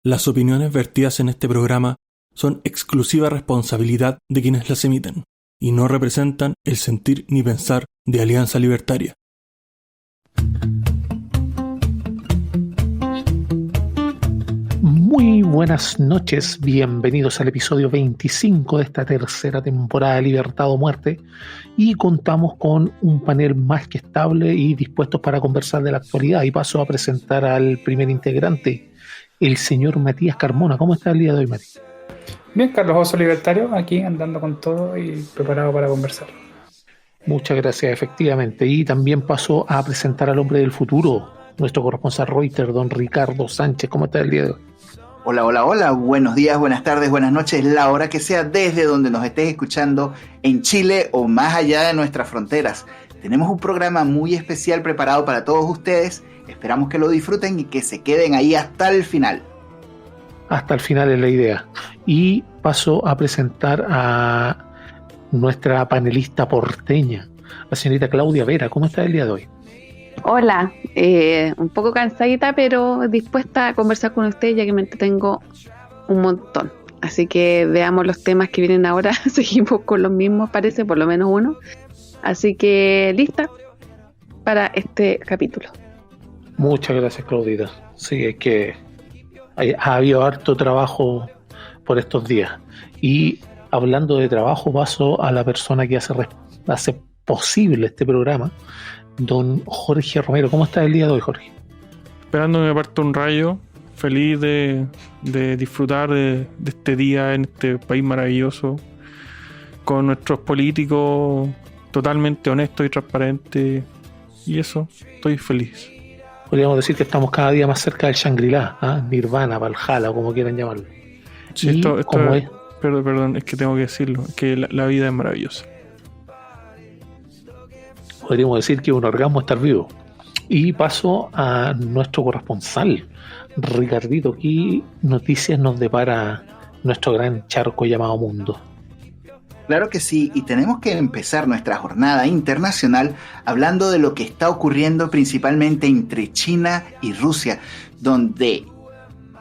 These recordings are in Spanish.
Las opiniones vertidas en este programa son exclusiva responsabilidad de quienes las emiten y no representan el sentir ni pensar de Alianza Libertaria. Muy buenas noches, bienvenidos al episodio 25 de esta tercera temporada de Libertad o Muerte, y contamos con un panel más que estable y dispuestos para conversar de la actualidad. Y paso a presentar al primer integrante, el señor Matías Carmona. ¿Cómo está el día de hoy, Matías? Bien, Carlos Oso Libertario, aquí andando con todo y preparado para conversar. Muchas gracias, efectivamente. Y también paso a presentar al hombre del futuro, nuestro corresponsal Reuters, don Ricardo Sánchez. ¿Cómo está el día de hoy? Hola, buenos días, buenas tardes, buenas noches, la hora que sea, desde donde nos estés escuchando en Chile o más allá de nuestras fronteras. Tenemos un programa muy especial preparado para todos ustedes, esperamos que lo disfruten y que se queden ahí hasta el final. Hasta el final es la idea. Y paso a presentar a nuestra panelista porteña, la señorita Claudia Vera. ¿Cómo está el día de hoy? Hola, un poco cansadita, pero dispuesta a conversar con ustedes, ya que me entretengo un montón. Así que veamos los temas que vienen ahora. Seguimos con los mismos, parece, por lo menos uno. Así que lista para este capítulo. Muchas gracias, Claudita. Sí, es que ha habido harto trabajo por estos días. Y hablando de trabajo, paso a la persona que hace posible este programa, don Jorge Romero. ¿Cómo está el día de hoy, Jorge? Esperando que me parta un rayo, feliz de disfrutar de este día en este país maravilloso, con nuestros políticos totalmente honestos y transparentes, y eso, estoy feliz. Podríamos decir que estamos cada día más cerca del Shangri-La, ¿eh? Nirvana, Valhalla, como quieran llamarlo. Sí, perdón, es que tengo que decirlo, que la vida es maravillosa. Podríamos decir que es un orgasmo estar vivo. Y paso a nuestro corresponsal, Ricardito. ¿Qué noticias nos depara nuestro gran charco llamado mundo? Claro que sí, y tenemos que empezar nuestra jornada internacional hablando de lo que está ocurriendo principalmente entre China y Rusia, donde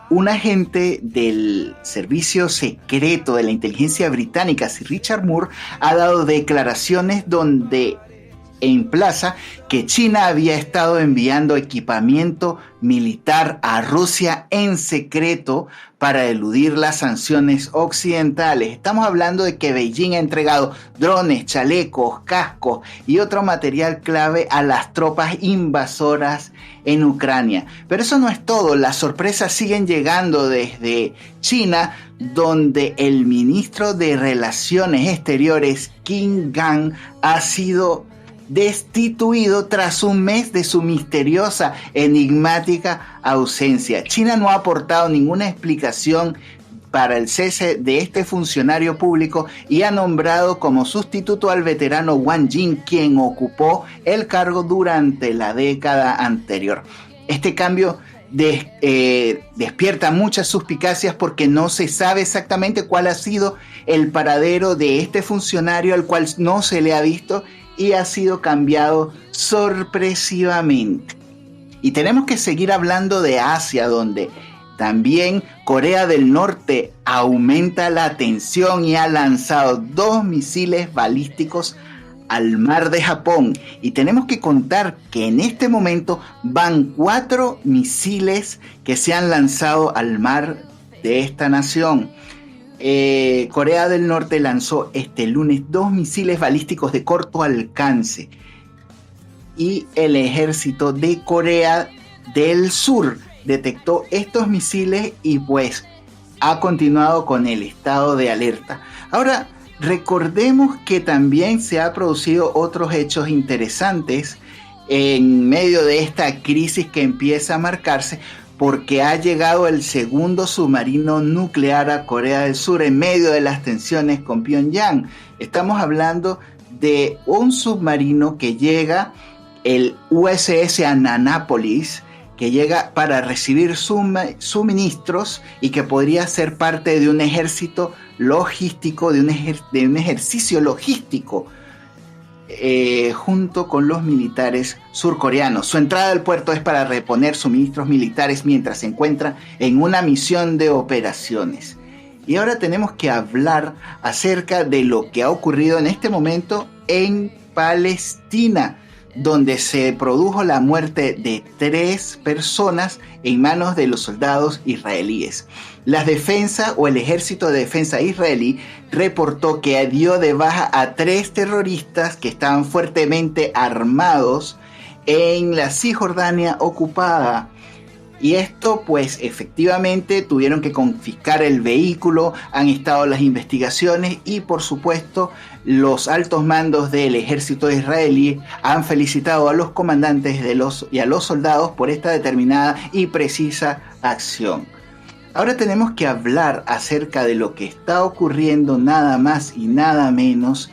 un agente del servicio secreto de la inteligencia británica, Sir Richard Moore, ha dado declaraciones donde emplaza que China había estado enviando equipamiento militar a Rusia en secreto para eludir las sanciones occidentales. Estamos hablando de que Beijing ha entregado drones, chalecos, cascos y otro material clave a las tropas invasoras en Ucrania. Pero eso no es todo, las sorpresas siguen llegando desde China, donde el ministro de Relaciones Exteriores, Qin Gang, ha sido destituido tras un mes de su misteriosa, enigmática ausencia. China no ha aportado ninguna explicación para el cese de este funcionario público y ha nombrado como sustituto al veterano Wang Jing, quien ocupó el cargo durante la década anterior. Este cambio despierta muchas suspicacias porque no se sabe exactamente cuál ha sido el paradero de este funcionario, al cual no se le ha visto y ha sido cambiado sorpresivamente. Y tenemos que seguir hablando de Asia, donde también Corea del Norte aumenta la tensión y ha lanzado 2 misiles balísticos al mar de Japón. Y tenemos que contar que en este momento van 4 misiles que se han lanzado al mar de esta nación. Corea del Norte lanzó este lunes 2 misiles balísticos de corto alcance y el ejército de Corea del Sur detectó estos misiles y pues ha continuado con el estado de alerta. Ahora recordemos que también se han producido otros hechos interesantes en medio de esta crisis que empieza a marcarse, porque ha llegado el segundo submarino nuclear a Corea del Sur en medio de las tensiones con Pyongyang. Estamos hablando de un submarino que llega, el USS Annapolis, que llega para recibir suministros y que podría ser parte de un ejército logístico, de un ejercicio logístico junto con los militares surcoreanos. Su entrada al puerto es para reponer suministros militares mientras se encuentra en una misión de operaciones. Y ahora tenemos que hablar acerca de lo que ha ocurrido en este momento en Palestina, donde se produjo la muerte de 3 personas en manos de los soldados israelíes. La defensa o el ejército de defensa israelí reportó que dio de baja a 3 terroristas que estaban fuertemente armados en la Cisjordania ocupada. Y esto, pues, efectivamente tuvieron que confiscar el vehículo, han estado las investigaciones y, por supuesto, los altos mandos del ejército israelí han felicitado a los comandantes y a los soldados por esta determinada y precisa acción. Ahora tenemos que hablar acerca de lo que está ocurriendo nada más y nada menos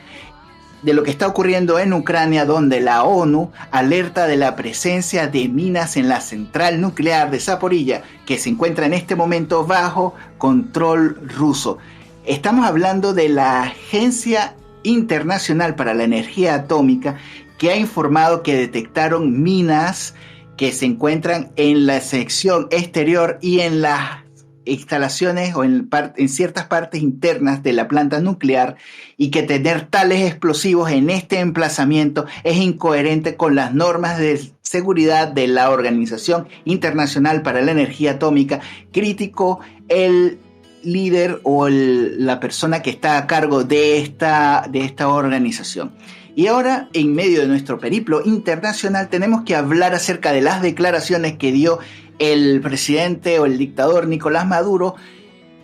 de lo que está ocurriendo en Ucrania, donde la ONU alerta de la presencia de minas en la central nuclear de Zaporilla, que se encuentra en este momento bajo control ruso. Estamos hablando de la Agencia Internacional para la Energía Atómica, que ha informado que detectaron minas que se encuentran en la sección exterior y en las instalaciones o en ciertas partes internas de la planta nuclear, y que tener tales explosivos en este emplazamiento es incoherente con las normas de seguridad de la Organización Internacional para la Energía Atómica. Criticó el líder o la persona que está a cargo de esta organización. Y ahora, en medio de nuestro periplo internacional, tenemos que hablar acerca de las declaraciones que dio el presidente o el dictador Nicolás Maduro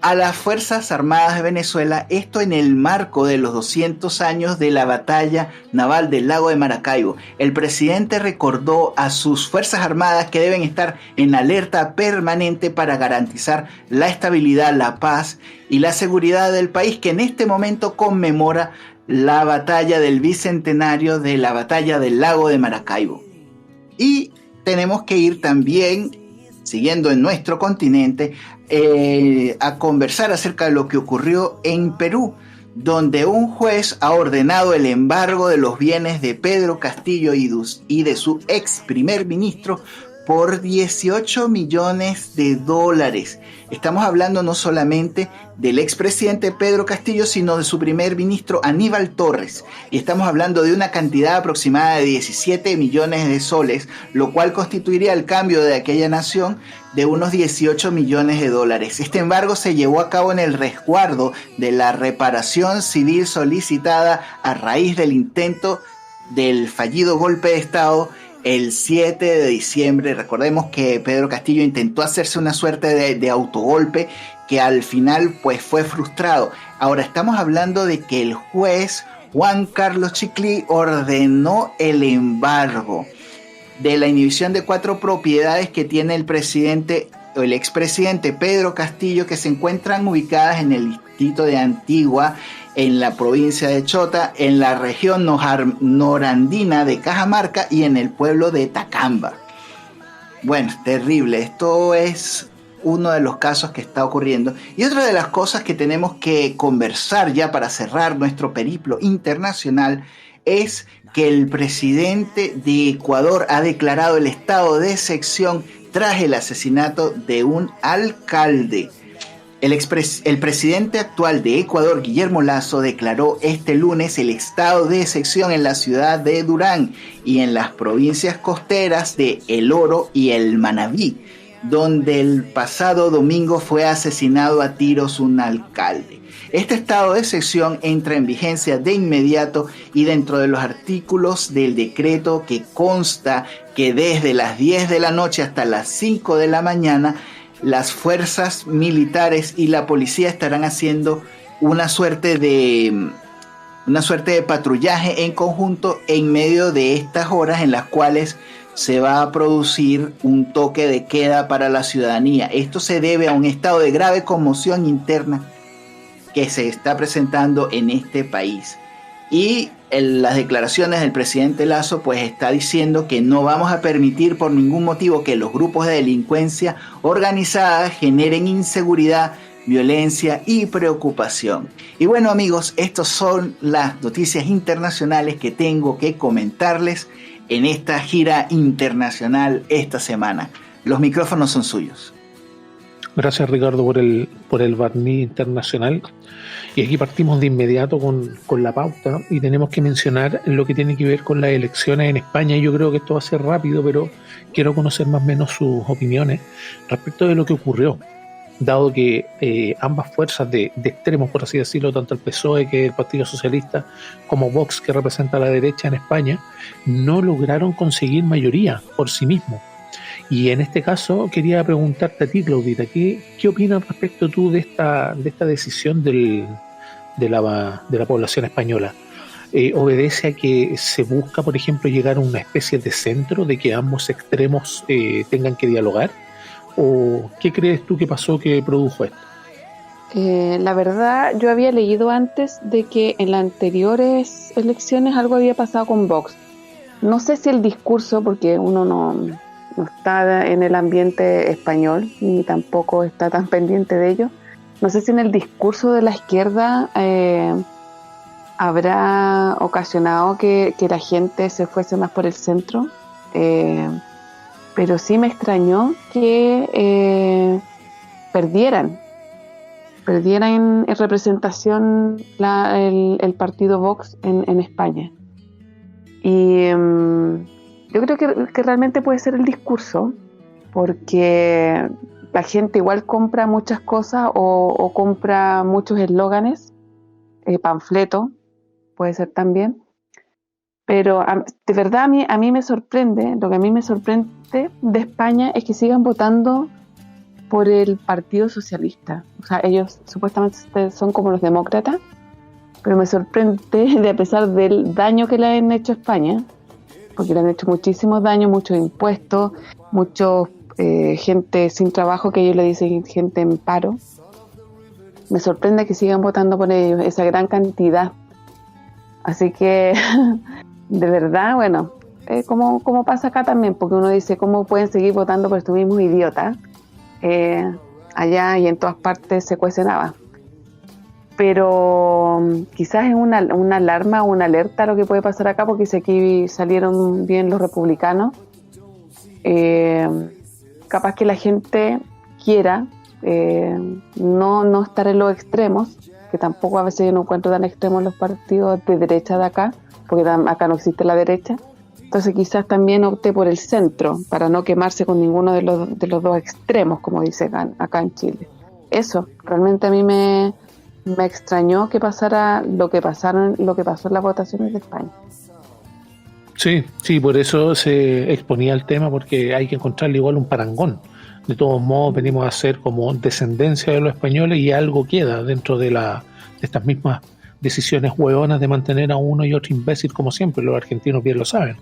a las Fuerzas Armadas de Venezuela, esto en el marco de los 200 años de la batalla naval del lago de Maracaibo. El presidente recordó a sus Fuerzas Armadas que deben estar en alerta permanente para garantizar la estabilidad, la paz y la seguridad del país, que en este momento conmemora la batalla del bicentenario de la batalla del lago de Maracaibo. Y tenemos que ir también, siguiendo en nuestro continente, a conversar acerca de lo que ocurrió en Perú, donde un juez ha ordenado el embargo de los bienes de Pedro Castillo y de su ex primer ministro por 18 millones de dólares. Estamos hablando no solamente del expresidente Pedro Castillo, sino de su primer ministro Aníbal Torres. Y estamos hablando de una cantidad aproximada de 17 millones de soles, lo cual constituiría el cambio de aquella nación de unos 18 millones de dólares. Este embargo se llevó a cabo en el resguardo de la reparación civil solicitada a raíz del intento del fallido golpe de Estado el 7 de diciembre. Recordemos que Pedro Castillo intentó hacerse una suerte de autogolpe que al final pues fue frustrado. Ahora estamos hablando de que el juez Juan Carlos Chiclí ordenó el embargo de la inhibición de 4 propiedades que tiene el expresidente Pedro Castillo, que se encuentran ubicadas en el distrito de Antigua, en la provincia de Chota, en la región norandina de Cajamarca y en el pueblo de Tacamba. Bueno, terrible. Esto es uno de los casos que está ocurriendo. Y otra de las cosas que tenemos que conversar ya para cerrar nuestro periplo internacional es que el presidente de Ecuador ha declarado el estado de excepción tras el asesinato de un alcalde. El presidente actual de Ecuador, Guillermo Lasso, declaró este lunes el estado de excepción en la ciudad de Durán y en las provincias costeras de El Oro y el Manabí, donde el pasado domingo fue asesinado a tiros un alcalde. Este estado de excepción entra en vigencia de inmediato y dentro de los artículos del decreto que consta que desde las 10 de la noche hasta las 5 de la mañana las fuerzas militares y la policía estarán haciendo una suerte de patrullaje en conjunto en medio de estas horas en las cuales se va a producir un toque de queda para la ciudadanía. Esto se debe a un estado de grave conmoción interna que se está presentando en este país. Y las declaraciones del presidente Lasso pues está diciendo que no vamos a permitir por ningún motivo que los grupos de delincuencia organizada generen inseguridad violencia y preocupación. Y bueno, amigos, estas son las noticias internacionales que tengo que comentarles en esta gira internacional esta semana. Los micrófonos son suyos. Gracias, Ricardo, por el barniz internacional. Y aquí partimos de inmediato con la pauta y tenemos que mencionar lo que tiene que ver con las elecciones en España. Yo creo que esto va a ser rápido, pero quiero conocer más o menos sus opiniones respecto de lo que ocurrió, dado que ambas fuerzas de extremos, por así decirlo, tanto el PSOE, que es el Partido Socialista, como Vox, que representa a la derecha en España, no lograron conseguir mayoría por sí mismos. Y en este caso quería preguntarte a ti, Claudita, ¿qué opinas respecto tú de esta decisión de la población española? ¿Obedece a que se busca, por ejemplo, llegar a una especie de centro, de que ambos extremos tengan que dialogar? ¿O qué crees tú que pasó que produjo esto? La verdad, yo había leído antes de que en las anteriores elecciones algo había pasado con Vox. No sé si el discurso, porque uno no está en el ambiente español ni tampoco está tan pendiente de ello. No sé si en el discurso de la izquierda habrá ocasionado que la gente se fuese más por el centro, pero sí me extrañó que perdieran en representación el partido Vox en España. Y yo creo que realmente puede ser el discurso, porque la gente igual compra muchas cosas o compra muchos eslóganes, panfletos, puede ser también. Pero de verdad a mí me sorprende, lo que a mí me sorprende de España es que sigan votando por el Partido Socialista. O sea, ellos supuestamente son como los demócratas, pero me sorprende de a pesar del daño que le han hecho a España, porque le han hecho muchísimos daños, muchos impuestos, mucha gente sin trabajo, que ellos le dicen gente en paro. Me sorprende que sigan votando por ellos, esa gran cantidad. Así que, de verdad, bueno, como pasa acá también, porque uno dice, ¿cómo pueden seguir votando por estos mismos idiotas? Allá y en todas partes se cuecen habas. Pero quizás es una alarma, una alerta lo que puede pasar acá, porque si aquí salieron bien los republicanos, capaz que la gente quiera no estar en los extremos, que tampoco a veces yo no encuentro tan extremos los partidos de derecha de acá, porque acá no existe la derecha. Entonces quizás también opte por el centro, para no quemarse con ninguno de los dos extremos, como dice acá en Chile. Eso, realmente a mí me extrañó que pasara lo que pasó en las votaciones de España. Sí, por eso se exponía el tema, porque hay que encontrarle igual un parangón. De todos modos, venimos a ser como descendencia de los españoles y algo queda dentro de estas mismas decisiones hueonas de mantener a uno y otro imbécil, como siempre. Los argentinos bien lo saben,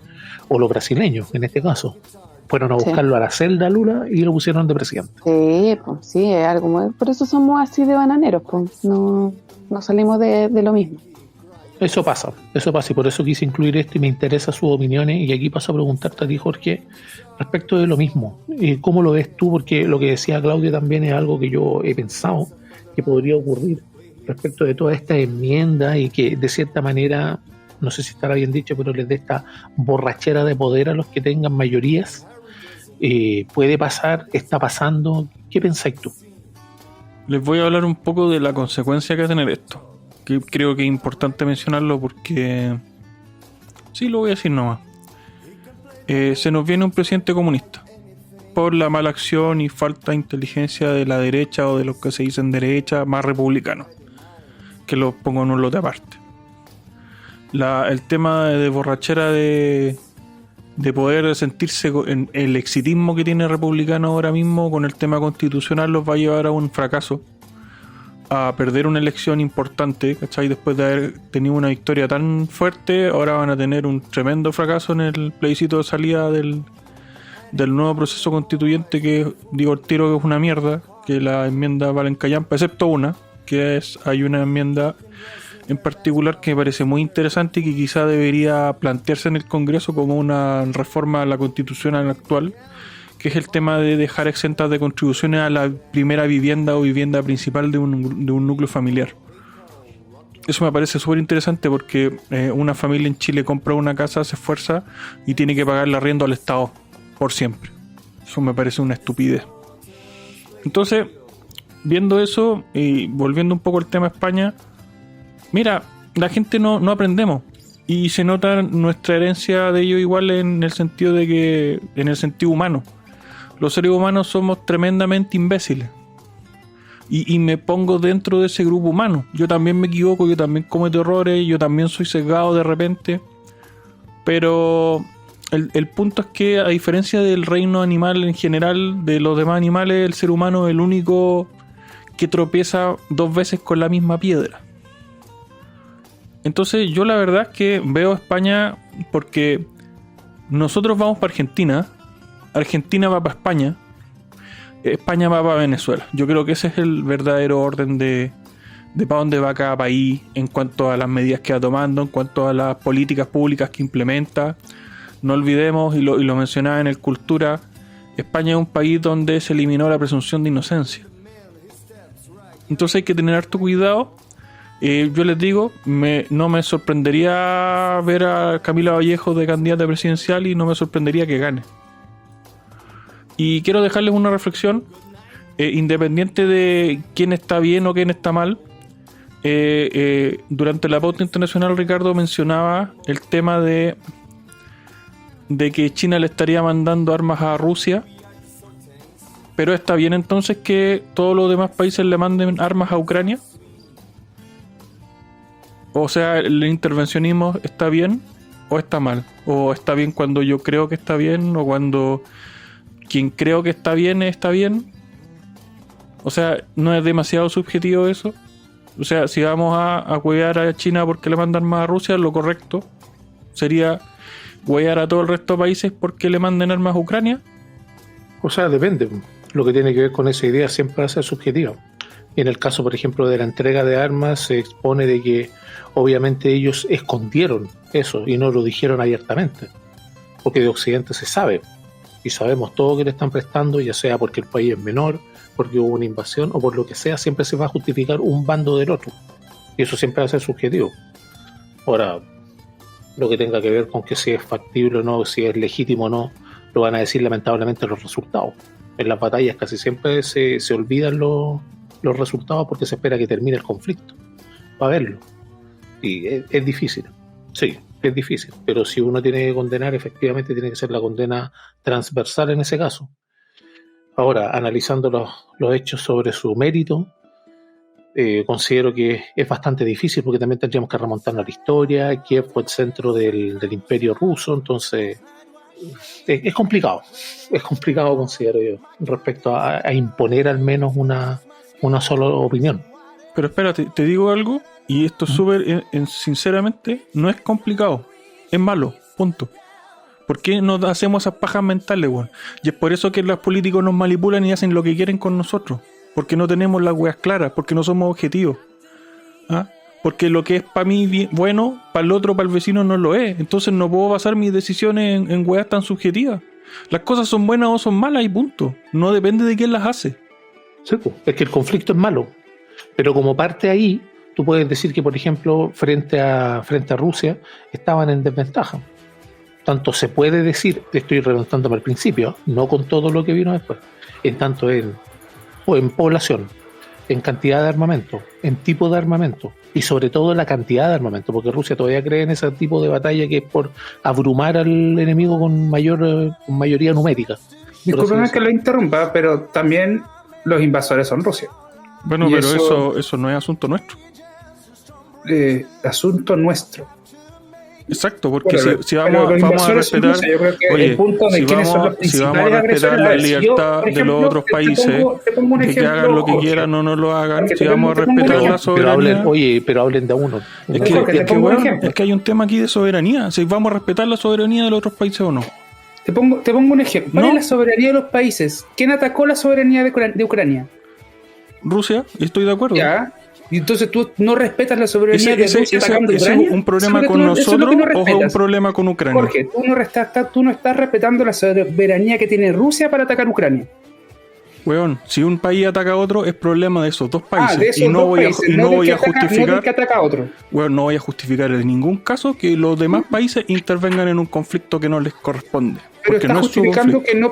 o los brasileños en este caso. Fueron a buscarlo a la celda Lula y lo pusieron de presidente. Sí, pues sí, es algo muy... Por eso somos así de bananeros, pues no salimos de lo mismo. Eso pasa, y por eso quise incluir esto y me interesa sus opiniones. Y aquí paso a preguntarte a ti, Jorge, respecto de lo mismo. ¿Cómo lo ves tú? Porque lo que decía Claudia también es algo que yo he pensado que podría ocurrir respecto de toda esta enmienda, y que de cierta manera, no sé si estará bien dicho, pero les dé esta borrachera de poder a los que tengan mayorías. Puede pasar, está pasando. ¿Qué pensáis tú? Les voy a hablar un poco de la consecuencia que va a tener esto, que creo que es importante mencionarlo, porque sí, lo voy a decir nomás. Se nos viene un presidente comunista por la mala acción y falta de inteligencia de la derecha, o de los que se dicen derecha, más republicanos, que lo pongo en un lote aparte. El tema de borrachera de poder sentirse en el exitismo que tiene el republicano ahora mismo con el tema constitucional, los va a llevar a un fracaso, a perder una elección importante, ¿cachai? Después de haber tenido una victoria tan fuerte, ahora van a tener un tremendo fracaso en el plebiscito de salida del nuevo proceso constituyente, que digo el tiro que es una mierda, que la enmienda valen callampa, excepto una, hay una enmienda en particular que me parece muy interesante y que quizá debería plantearse en el Congreso como una reforma a la Constitución actual, que que es el tema de dejar exentas de contribuciones a la primera vivienda o vivienda principal de un núcleo familiar. Eso me parece súper interesante porque una familia en Chile compra una casa, se esfuerza y tiene que pagar el arriendo al Estado por siempre. Eso me parece una estupidez. Entonces, viendo eso y volviendo un poco al tema España, mira, la gente no aprendemos y se nota nuestra herencia de ello igual en el sentido de que, en el sentido humano, los seres humanos somos tremendamente imbéciles y me pongo dentro de ese grupo humano. Yo también me equivoco, yo también cometo errores, yo también soy sesgado de repente, pero el punto es que, a diferencia del reino animal en general, de los demás animales, el ser humano es el único que tropieza 2 veces con la misma piedra. Entonces yo la verdad es que veo a España porque nosotros vamos para Argentina, Argentina va para España, España va para Venezuela. Yo creo que ese es el verdadero orden de para dónde va cada país en cuanto a las medidas que va tomando, en cuanto a las políticas públicas que implementa. No olvidemos, y lo mencionaba en el Cultura, España es un país donde se eliminó la presunción de inocencia. Entonces hay que tener harto cuidado. Yo les digo, no me sorprendería ver a Camila Vallejo de candidata presidencial y no me sorprendería que gane. Y quiero dejarles una reflexión, independiente de quién está bien o quién está mal. Durante la pauta internacional Ricardo mencionaba el tema de que China le estaría mandando armas a Rusia. Pero ¿está bien entonces que todos los demás países le manden armas a Ucrania? O sea, ¿el intervencionismo está bien o está mal? ¿O está bien cuando yo creo que está bien? ¿O cuando quien creo que está bien está bien? O sea, ¿no es demasiado subjetivo eso? O sea, si vamos a huevear a China porque le mandan armas a Rusia, lo correcto sería huevear a todo el resto de países porque le manden armas a Ucrania. O sea, depende. Lo que tiene que ver con esa idea siempre va a ser subjetivo. En el caso, por ejemplo, de la entrega de armas, se expone de que obviamente ellos escondieron eso y no lo dijeron abiertamente. Porque de Occidente se sabe. Y sabemos todo que le están prestando, ya sea porque el país es menor, porque hubo una invasión o por lo que sea, siempre se va a justificar un bando del otro. Y eso siempre va a ser subjetivo. Ahora, lo que tenga que ver con que si es factible o no, si es legítimo o no, lo van a decir lamentablemente los resultados. En las batallas casi siempre se olvidan los resultados porque se espera que termine el conflicto para verlo. Y es difícil, sí, es difícil, pero si uno tiene que condenar, efectivamente tiene que ser la condena transversal en ese caso. Ahora, analizando los hechos sobre su mérito, considero que es bastante difícil porque también tendríamos que remontarnos a la historia. Kiev fue el centro del imperio ruso, entonces es complicado, considero yo, respecto a imponer al menos una sola opinión. Pero espérate, te digo algo, y esto es súper, sinceramente, no es complicado, es malo, punto. ¿Por qué nos hacemos esas pajas mentales, weón? Y es por eso que los políticos nos manipulan y hacen lo que quieren con nosotros, porque no tenemos las weas claras, porque no somos objetivos. ¿Ah? Porque lo que es para mí bueno, para el otro, para el vecino no lo es. Entonces no puedo basar mis decisiones en weas tan subjetivas. Las cosas son buenas o son malas y punto. No depende de quién las hace. Sí, es que el conflicto es malo. Pero como parte ahí, tú puedes decir que, por ejemplo, frente a Rusia, estaban en desventaja. Tanto se puede decir, estoy remontándome al principio, no con todo lo que vino después, en tanto en población, en cantidad de armamento, en tipo de armamento y sobre todo en la cantidad de armamento, porque Rusia todavía cree en ese tipo de batalla que es por abrumar al enemigo con mayoría numérica. Discúlpeme que lo interrumpa, pero también los invasores son Rusia. Bueno, pero eso no es asunto nuestro. Asunto nuestro. Exacto, porque si vamos a respetar, si vamos a respetar la libertad de los otros países, de que hagan lo que quieran o no lo hagan, si vamos a respetar la soberanía. Pero hablen de uno. Es que hay un tema aquí de soberanía, si vamos a respetar la soberanía de los otros países o no. Te pongo un ejemplo. ¿Cuál es la soberanía de los países? ¿Quién atacó la soberanía de Ucrania? Rusia, y estoy de acuerdo. Ya. Y entonces tú no respetas la soberanía Ese de Rusia atacando Ucrania. es un problema con nosotros o es un problema con Ucrania. Jorge, tú no estás respetando la soberanía que tiene Rusia para atacar Ucrania. Weón, si un país ataca a otro, es problema de esos dos países. De esos y no dos voy países, a justificar. No del que ataca a otro. Weón, no voy a justificar en ningún caso que los demás países intervengan en un conflicto que no les corresponde. Pero estás justificando que no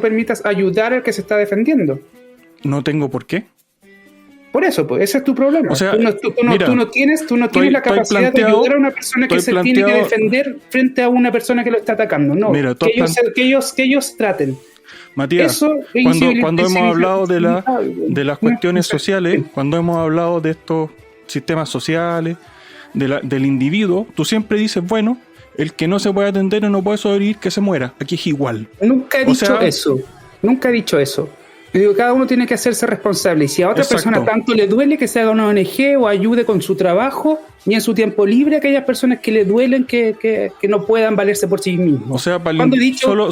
permitas ayudar al que se está defendiendo. No tengo por qué. Por eso, pues, ese es tu problema. O sea, tú no tienes la capacidad de ayudar a una persona que se tiene que defender frente a una persona que lo está atacando. No, mira, que ellos traten. Matías, cuando hemos hablado de las cuestiones sociales, cuando hemos hablado de estos sistemas sociales, del individuo, tú siempre dices, bueno, el que no se puede atender o no puede sobrevivir, que se muera. Aquí es igual. Nunca he dicho eso. Yo digo, cada uno tiene que hacerse responsable. Y si a otra persona tanto le duele, que se haga una ONG o ayude con su trabajo y en su tiempo libre a aquellas personas que le duelen que no puedan valerse por sí mismos. O sea,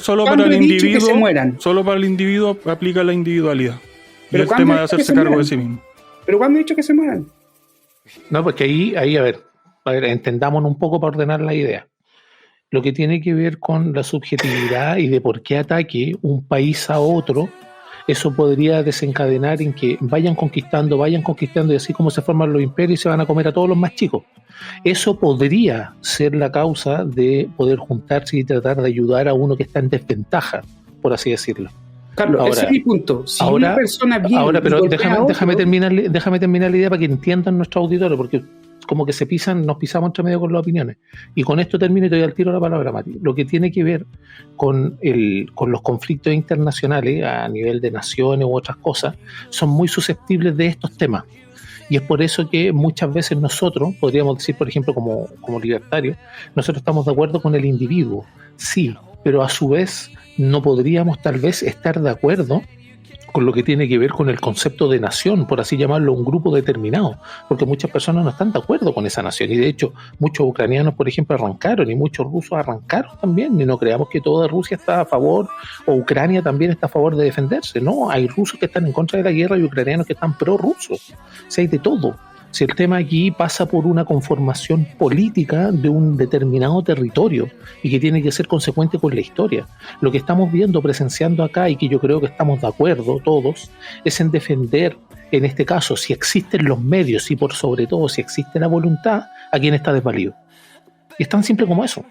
solo para el individuo, que se mueran. Solo para el individuo aplica la individualidad. Pero y el tema de hacerse cargo de sí mismo. ¿Pero cuándo he dicho que se mueran? No, porque ahí a ver, entendámonos un poco para ordenar la idea. Lo que tiene que ver con la subjetividad y de por qué ataque un país a otro, eso podría desencadenar en que vayan conquistando y así como se forman los imperios y se van a comer a todos los más chicos. Eso podría ser la causa de poder juntarse y tratar de ayudar a uno que está en desventaja, por así decirlo. Carlos, ahora, ese es mi punto. Si una persona viene pero déjame terminar la idea para que entiendan nuestros auditores, porque como que nos pisamos entre medio con las opiniones. Y con esto termino y te doy al tiro la palabra, Mati. Lo que tiene que ver con los conflictos internacionales a nivel de naciones u otras cosas, son muy susceptibles de estos temas. Y es por eso que muchas veces nosotros, podríamos decir, por ejemplo, como libertarios, nosotros estamos de acuerdo con el individuo, sí, pero a su vez no podríamos tal vez estar de acuerdo con lo que tiene que ver con el concepto de nación, por así llamarlo, un grupo determinado, porque muchas personas no están de acuerdo con esa nación, y de hecho muchos ucranianos, por ejemplo, arrancaron, y muchos rusos arrancaron también, y no creamos que toda Rusia está a favor, o Ucrania también está a favor de defenderse, no, hay rusos que están en contra de la guerra y ucranianos que están pro-rusos, o sea, hay de todo. Si el tema aquí pasa por una conformación política de un determinado territorio y que tiene que ser consecuente con la historia. Lo que estamos viendo, presenciando acá, y que yo creo que estamos de acuerdo todos, es en defender, en este caso, si existen los medios y por sobre todo si existe la voluntad, a quien está desvalido. Y es tan simple como eso.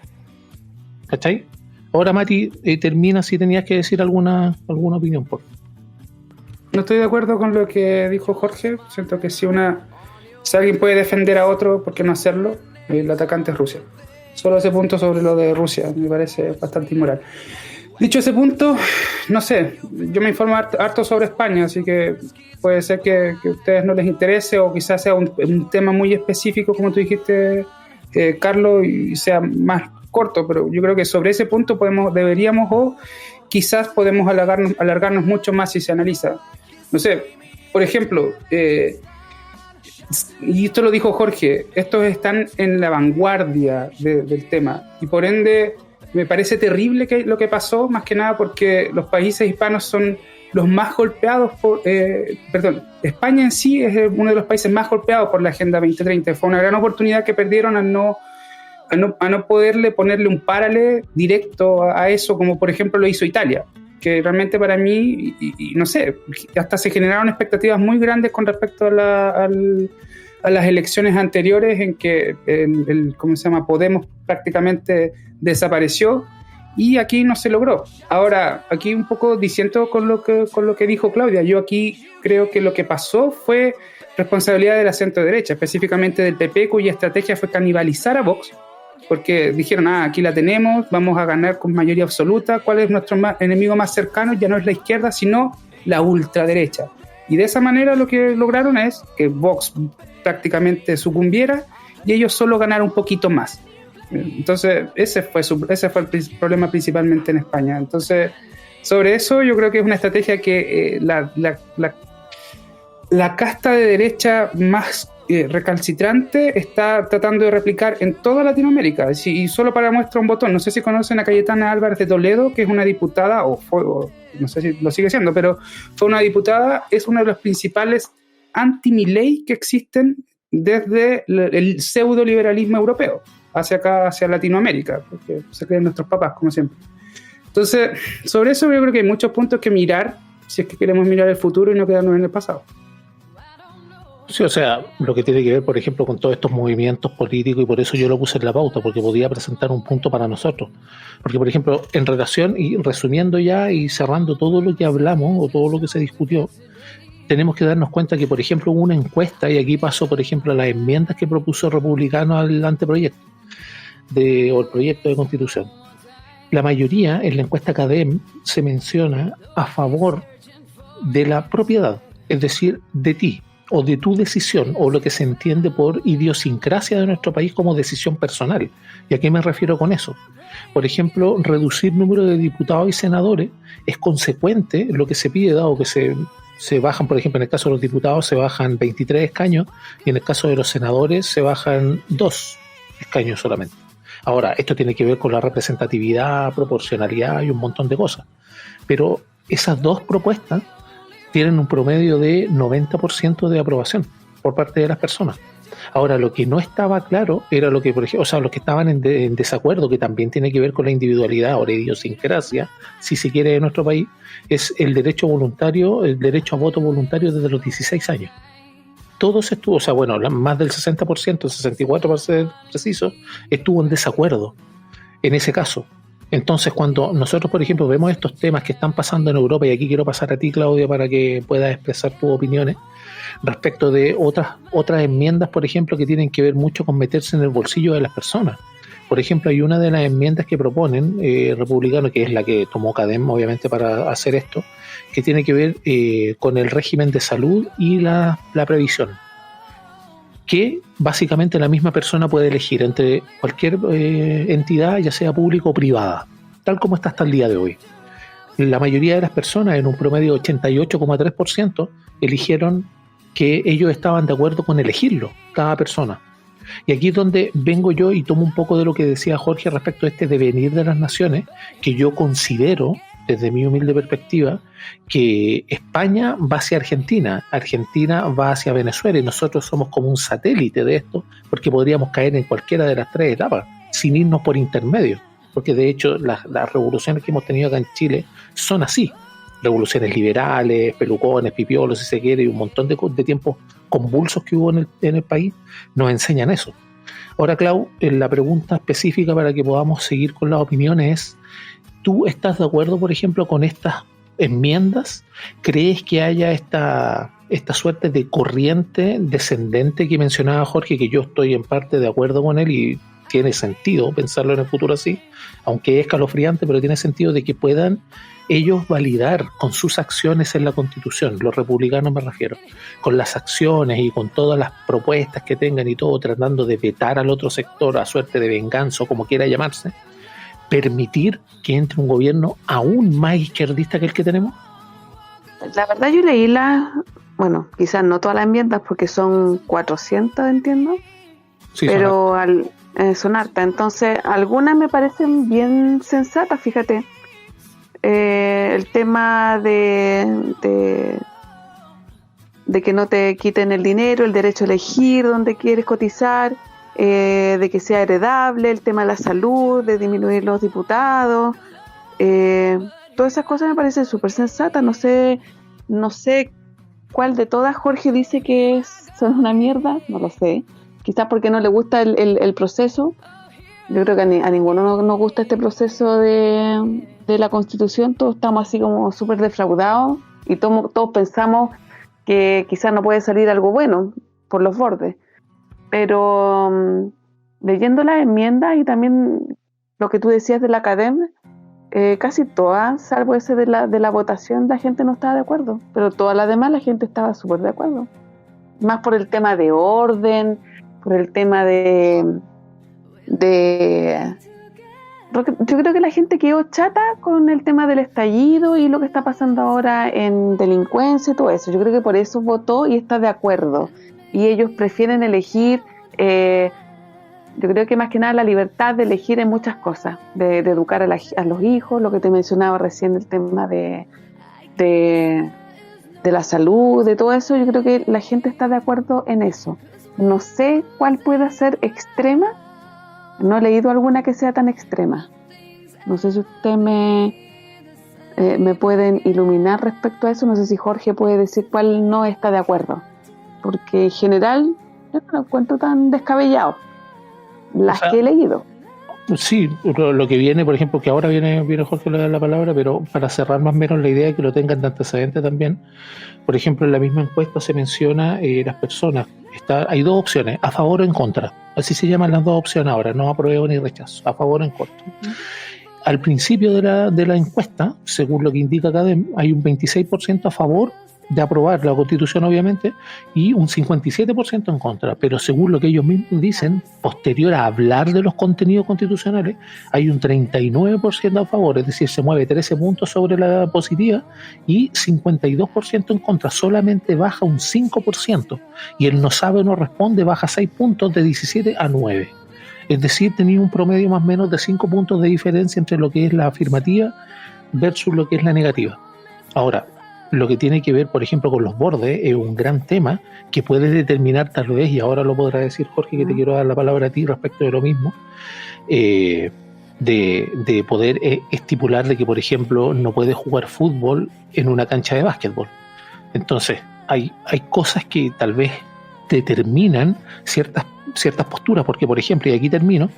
¿Cachai? Ahora, Mati, termina si tenías que decir alguna opinión, por favor. No estoy de acuerdo con lo que dijo Jorge. Siento que si alguien puede defender a otro, ¿por qué no hacerlo? El atacante es Rusia. Solo ese punto sobre lo de Rusia me parece bastante inmoral. Dicho ese punto, no sé, yo me informo harto sobre España, así que puede ser que a ustedes no les interese o quizás sea un tema muy específico, como tú dijiste, Carlos, y sea más corto, pero yo creo que sobre ese punto deberíamos o quizás podemos alargarnos mucho más si se analiza. No sé, por ejemplo, y esto lo dijo Jorge, estos están en la vanguardia del tema y por ende me parece terrible lo que pasó, más que nada porque los países hispanos son los más golpeados España en sí es uno de los países más golpeados por la Agenda 2030. Fue una gran oportunidad que perdieron a no poderle ponerle un paralelo directo a eso, como por ejemplo lo hizo Italia, que realmente para mí, y no sé, hasta se generaron expectativas muy grandes con respecto a las elecciones anteriores en que Podemos prácticamente desapareció y aquí no se logró. Ahora, aquí un poco diciendo con lo que dijo Claudia, yo aquí creo que lo que pasó fue responsabilidad de la centro derecha, específicamente del PP, cuya estrategia fue canibalizar a Vox, porque dijeron, aquí la tenemos, vamos a ganar con mayoría absoluta. ¿Cuál es nuestro enemigo más cercano? Ya no es la izquierda, sino la ultraderecha. Y de esa manera lo que lograron es que Vox prácticamente sucumbiera y ellos solo ganaron un poquito más. Entonces ese fue el problema principalmente en España. Entonces sobre eso yo creo que es una estrategia que la casta de derecha más recalcitrante está tratando de replicar en toda Latinoamérica. Y solo para muestra un botón, no sé si conocen a Cayetana Álvarez de Toledo, que es una diputada, o no sé si lo sigue siendo, pero fue una diputada, es uno de los principales anti-Milei que existen desde el pseudo-liberalismo europeo hacia acá, hacia Latinoamérica, porque se creen nuestros papás, como siempre. Entonces, sobre eso yo creo que hay muchos puntos que mirar si es que queremos mirar el futuro y no quedarnos en el pasado. Sí, o sea, lo que tiene que ver, por ejemplo, con todos estos movimientos políticos, y por eso yo lo puse en la pauta, porque podía presentar un punto para nosotros. Porque, por ejemplo, en relación, y resumiendo ya y cerrando todo lo que hablamos o todo lo que se discutió, tenemos que darnos cuenta que, por ejemplo, hubo una encuesta, y aquí pasó, por ejemplo, a las enmiendas que propuso Republicano al anteproyecto o el proyecto de constitución. La mayoría en la encuesta CADEM se menciona a favor de la propiedad, es decir, de ti, o de tu decisión, o lo que se entiende por idiosincrasia de nuestro país como decisión personal. ¿Y a qué me refiero con eso? Por ejemplo, reducir número de diputados y senadores es consecuente lo que se pide, dado que se bajan, por ejemplo, en el caso de los diputados se bajan 23 escaños y en el caso de los senadores se bajan 2 escaños solamente. Ahora, esto tiene que ver con la representatividad, proporcionalidad y un montón de cosas. Pero esas dos propuestas tienen un promedio de 90% de aprobación por parte de las personas. Ahora, lo que no estaba claro era lo que, por ejemplo, o sea, los que estaban en desacuerdo, que también tiene que ver con la individualidad o la idiosincrasia, si se quiere, de nuestro país, es el derecho voluntario, el derecho a voto voluntario desde los 16 años. Todos estuvo, o sea, bueno, más del 60%, el 64% para ser preciso, estuvo en desacuerdo en ese caso. Entonces, cuando nosotros, por ejemplo, vemos estos temas que están pasando en Europa, y aquí quiero pasar a ti, Claudia, para que puedas expresar tus opiniones respecto de otras enmiendas, por ejemplo, que tienen que ver mucho con meterse en el bolsillo de las personas. Por ejemplo, hay una de las enmiendas que proponen republicanos, que es la que tomó CADEM, obviamente, para hacer esto, que tiene que ver con el régimen de salud y la previsión, que básicamente la misma persona puede elegir entre cualquier entidad, ya sea pública o privada, tal como está hasta el día de hoy. La mayoría de las personas, en un promedio de 88,3%, eligieron que ellos estaban de acuerdo con elegirlo, cada persona. Y aquí es donde vengo yo y tomo un poco de lo que decía Jorge respecto a este devenir de las naciones, que yo considero, desde mi humilde perspectiva, que España va hacia Argentina, Argentina va hacia Venezuela, y nosotros somos como un satélite de esto, porque podríamos caer en cualquiera de las tres etapas, sin irnos por intermedio, porque de hecho las revoluciones que hemos tenido acá en Chile son así, revoluciones liberales, pelucones, pipiolos, si se quiere, y un montón de tiempos convulsos que hubo en el país, nos enseñan eso. Ahora, Clau, la pregunta específica para que podamos seguir con las opiniones es: ¿tú estás de acuerdo, por ejemplo, con estas enmiendas? ¿Crees que haya esta suerte de corriente descendente que mencionaba Jorge, que yo estoy en parte de acuerdo con él y tiene sentido pensarlo en el futuro así, aunque es escalofriante, pero tiene sentido de que puedan ellos validar con sus acciones en la Constitución, los republicanos me refiero, con las acciones y con todas las propuestas que tengan y todo, tratando de vetar al otro sector a suerte de venganza o como quiera llamarse, permitir que entre un gobierno aún más izquierdista que el que tenemos? La verdad, yo leí bueno, quizás no todas las enmiendas porque son 400, entiendo, Sí, pero son hartas. Entonces, algunas me parecen bien sensatas, fíjate. El tema de que no te quiten el dinero, el derecho a elegir dónde quieres cotizar, de que sea heredable, el tema de la salud, de disminuir los diputados, todas esas cosas me parecen súper sensatas. No sé cuál de todas Jorge dice que son una mierda, no lo sé, quizás porque no le gusta el proceso. Yo creo que a ninguno nos gusta este proceso de la Constitución. Todos estamos así como súper defraudados y todos pensamos que quizás no puede salir algo bueno por los bordes. Pero leyendo las enmiendas y también lo que tú decías de la academia, casi todas, salvo ese de la votación, la gente no estaba de acuerdo, pero todas las demás la gente estaba súper de acuerdo. Más por el tema de orden, por el tema yo creo que la gente quedó chata con el tema del estallido y lo que está pasando ahora en delincuencia y todo eso. Yo creo que por eso votó y está de acuerdo. Y ellos prefieren elegir, yo creo que más que nada la libertad de elegir en muchas cosas, de educar a los hijos, lo que te mencionaba recién, el tema de la salud, de todo eso, yo creo que la gente está de acuerdo en eso. No sé cuál pueda ser extrema, no he leído alguna que sea tan extrema. No sé si ustedes me pueden iluminar respecto a eso, no sé si Jorge puede decir cuál no está de acuerdo, porque en general yo no lo encuentro tan descabellado, las que he leído. Sí, lo que viene, por ejemplo, que ahora viene Jorge le da la palabra, pero para cerrar más o menos la idea, que lo tengan de antecedente también. Por ejemplo, en la misma encuesta se menciona las personas. Hay dos opciones, a favor o en contra. Así se llaman las dos opciones ahora, no apruebo ni rechazo, a favor o en contra. Al principio de la encuesta, según lo que indica Academ, hay un 26% a favor de aprobar la Constitución, obviamente, y un 57% en contra. Pero según lo que ellos mismos dicen, posterior a hablar de los contenidos constitucionales, hay un 39% a favor, es decir, se mueve 13 puntos sobre la positiva y 52% en contra, solamente baja un 5%, y el no sabe o no responde baja 6 puntos de 17 a 9. Es decir, tenía un promedio más o menos de 5 puntos de diferencia entre lo que es la afirmativa versus lo que es la negativa. Ahora, lo que tiene que ver, por ejemplo, con los bordes es un gran tema que puede determinar tal vez, y ahora lo podrá decir Jorge, que te quiero dar la palabra a ti respecto de lo mismo, de poder estipular de que, por ejemplo, no puedes jugar fútbol en una cancha de básquetbol. Entonces, hay cosas que tal vez determinan ciertas posturas, porque, por ejemplo, y aquí termino,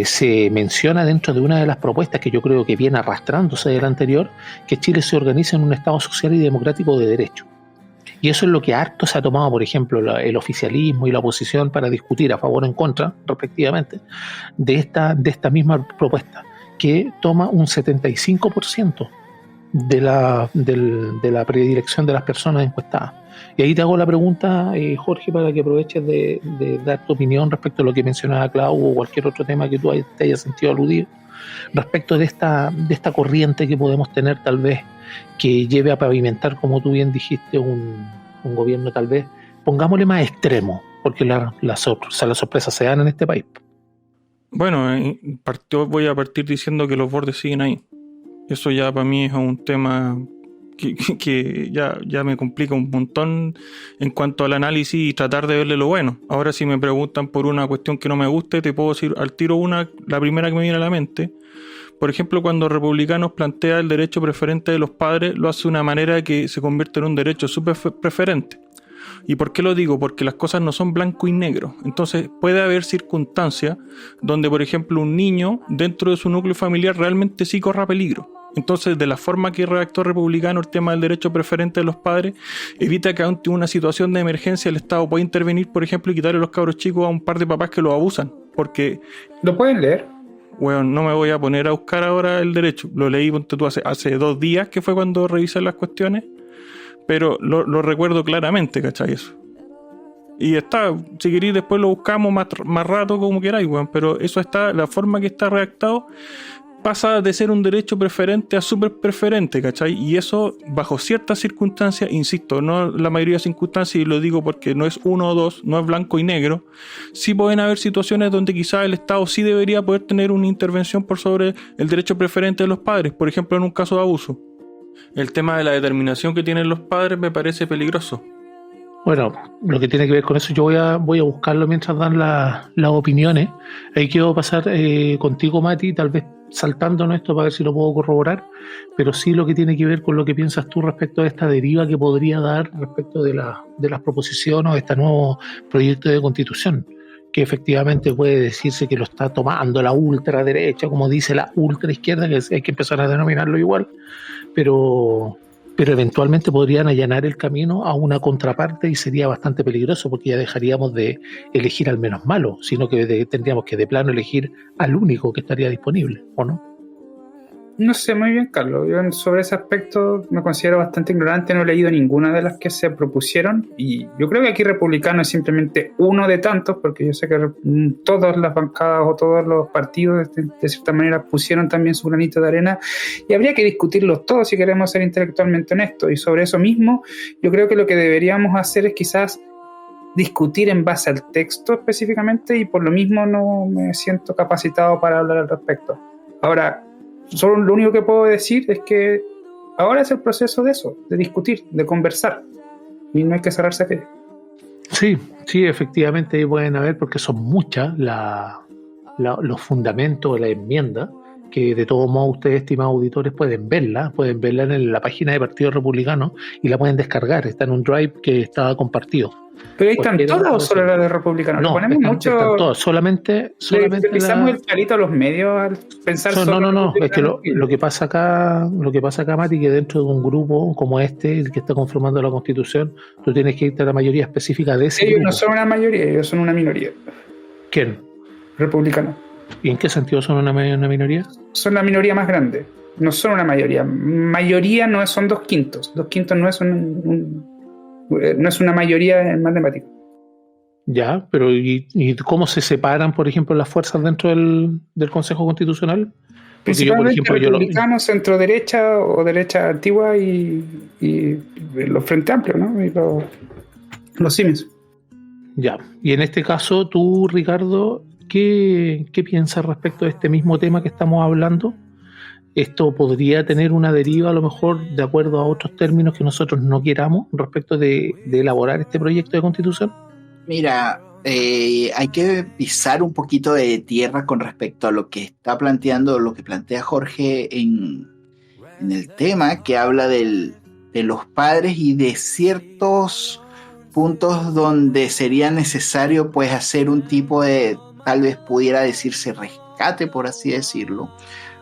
se menciona dentro de una de las propuestas que yo creo que viene arrastrándose del anterior, que Chile se organiza en un Estado social y democrático de derecho. Y eso es lo que harto se ha tomado, por ejemplo, el oficialismo y la oposición para discutir a favor o en contra, respectivamente, de esta misma propuesta, que toma un 75% de la predilección de las personas encuestadas. Y ahí te hago la pregunta, Jorge, para que aproveches de dar tu opinión respecto a lo que mencionaba Clau o cualquier otro tema que tú te hayas sentido aludido, respecto de esta corriente que podemos tener tal vez, que lleve a pavimentar, como tú bien dijiste, un gobierno tal vez, pongámosle más extremo, porque las sorpresas se dan en este país. Bueno, voy a partir diciendo que los bordes siguen ahí. Eso ya para mí es un tema que ya me complica un montón en cuanto al análisis y tratar de verle lo bueno. Ahora, si me preguntan por una cuestión que no me guste, te puedo decir al tiro la primera que me viene a la mente. Por ejemplo, cuando Republicanos plantea el derecho preferente de los padres, lo hace de una manera que se convierte en un derecho súper preferente. ¿Y por qué lo digo? Porque las cosas no son blanco y negro. Entonces puede haber circunstancias donde, por ejemplo, un niño dentro de su núcleo familiar realmente sí corra peligro. Entonces, de la forma que redactó Republicano el tema del derecho preferente de los padres, evita que ante una situación de emergencia el Estado pueda intervenir, por ejemplo, y quitarle a los cabros chicos a un par de papás que los abusan. Porque... ¿Lo pueden leer? Bueno, no me voy a poner a buscar ahora el derecho. Lo leí hace 2 días, que fue cuando revisé las cuestiones, pero lo recuerdo claramente, ¿cachai? Eso. Y está, si queréis después lo buscamos más rato, como queráis, bueno, pero eso está, la forma que está redactado pasa de ser un derecho preferente a súper preferente, ¿cachai? Y eso bajo ciertas circunstancias, insisto, no la mayoría de circunstancias, y lo digo porque no es uno o dos, no es blanco y negro, sí pueden haber situaciones donde quizás el Estado sí debería poder tener una intervención por sobre el derecho preferente de los padres, por ejemplo en un caso de abuso. El tema de la determinación que tienen los padres me parece peligroso. Bueno, lo que tiene que ver con eso, yo voy a buscarlo mientras dan las opiniones. Ahí quiero pasar contigo, Mati, tal vez saltándonos esto para ver si lo puedo corroborar, pero sí lo que tiene que ver con lo que piensas tú respecto a esta deriva que podría dar respecto de las proposiciones o de este nuevo proyecto de constitución, que efectivamente puede decirse que lo está tomando la ultraderecha, como dice la ultraizquierda, que hay que empezar a denominarlo igual, pero eventualmente podrían allanar el camino a una contraparte y sería bastante peligroso, porque ya dejaríamos de elegir al menos malo, sino que tendríamos que de plano elegir al único que estaría disponible, ¿o no? No sé muy bien, Carlos. Yo sobre ese aspecto me considero bastante ignorante, no he leído ninguna de las que se propusieron y yo creo que aquí Republicano es simplemente uno de tantos, porque yo sé que todas las bancadas o todos los partidos de cierta manera pusieron también su granito de arena y habría que discutirlos todos si queremos ser intelectualmente honestos, y sobre eso mismo yo creo que lo que deberíamos hacer es quizás discutir en base al texto específicamente, y por lo mismo no me siento capacitado para hablar al respecto. Ahora, solo lo único que puedo decir es que ahora es el proceso de eso, de discutir, de conversar, y no hay que cerrarse a aquello. Sí, sí, efectivamente ahí pueden haber, porque son muchas los fundamentos de la enmienda, que de todos modos ustedes, estimados auditores, pueden verla en la página de Partido Republicano y la pueden descargar, está en un drive que está compartido. Pero ahí están todas o solo las de republicanos. No, ponemos están todas, solamente le pisamos el palito a los medios al pensar no, es que lo que pasa acá, Mati, que dentro de un grupo como este, el que está conformando la Constitución, tú tienes que irte a la mayoría específica de ese ellos grupo. No son una mayoría, ellos son una minoría. ¿Quién? Republicanos. ¿Y en qué sentido son una minoría? Son la minoría más grande, no son una mayoría. Mayoría no son 2/5. 2/5 no es no es una mayoría en matemáticas. Ya, pero ¿y cómo se separan, por ejemplo, las fuerzas dentro del Consejo Constitucional? Principalmente republicanos, centro-derecha o derecha antigua y los Frente Amplio, ¿no? Y los CIMES. Ya, y en este caso tú, Ricardo, ¿qué piensas respecto de este mismo tema que estamos hablando? ¿Esto podría tener una deriva a lo mejor de acuerdo a otros términos que nosotros no queramos respecto de elaborar este proyecto de constitución? Mira, hay que pisar un poquito de tierra con respecto a lo que está planteando, lo que plantea Jorge en el tema, que habla de los padres y de ciertos puntos donde sería necesario pues hacer un tipo de, tal vez pudiera decirse, rescate, por así decirlo,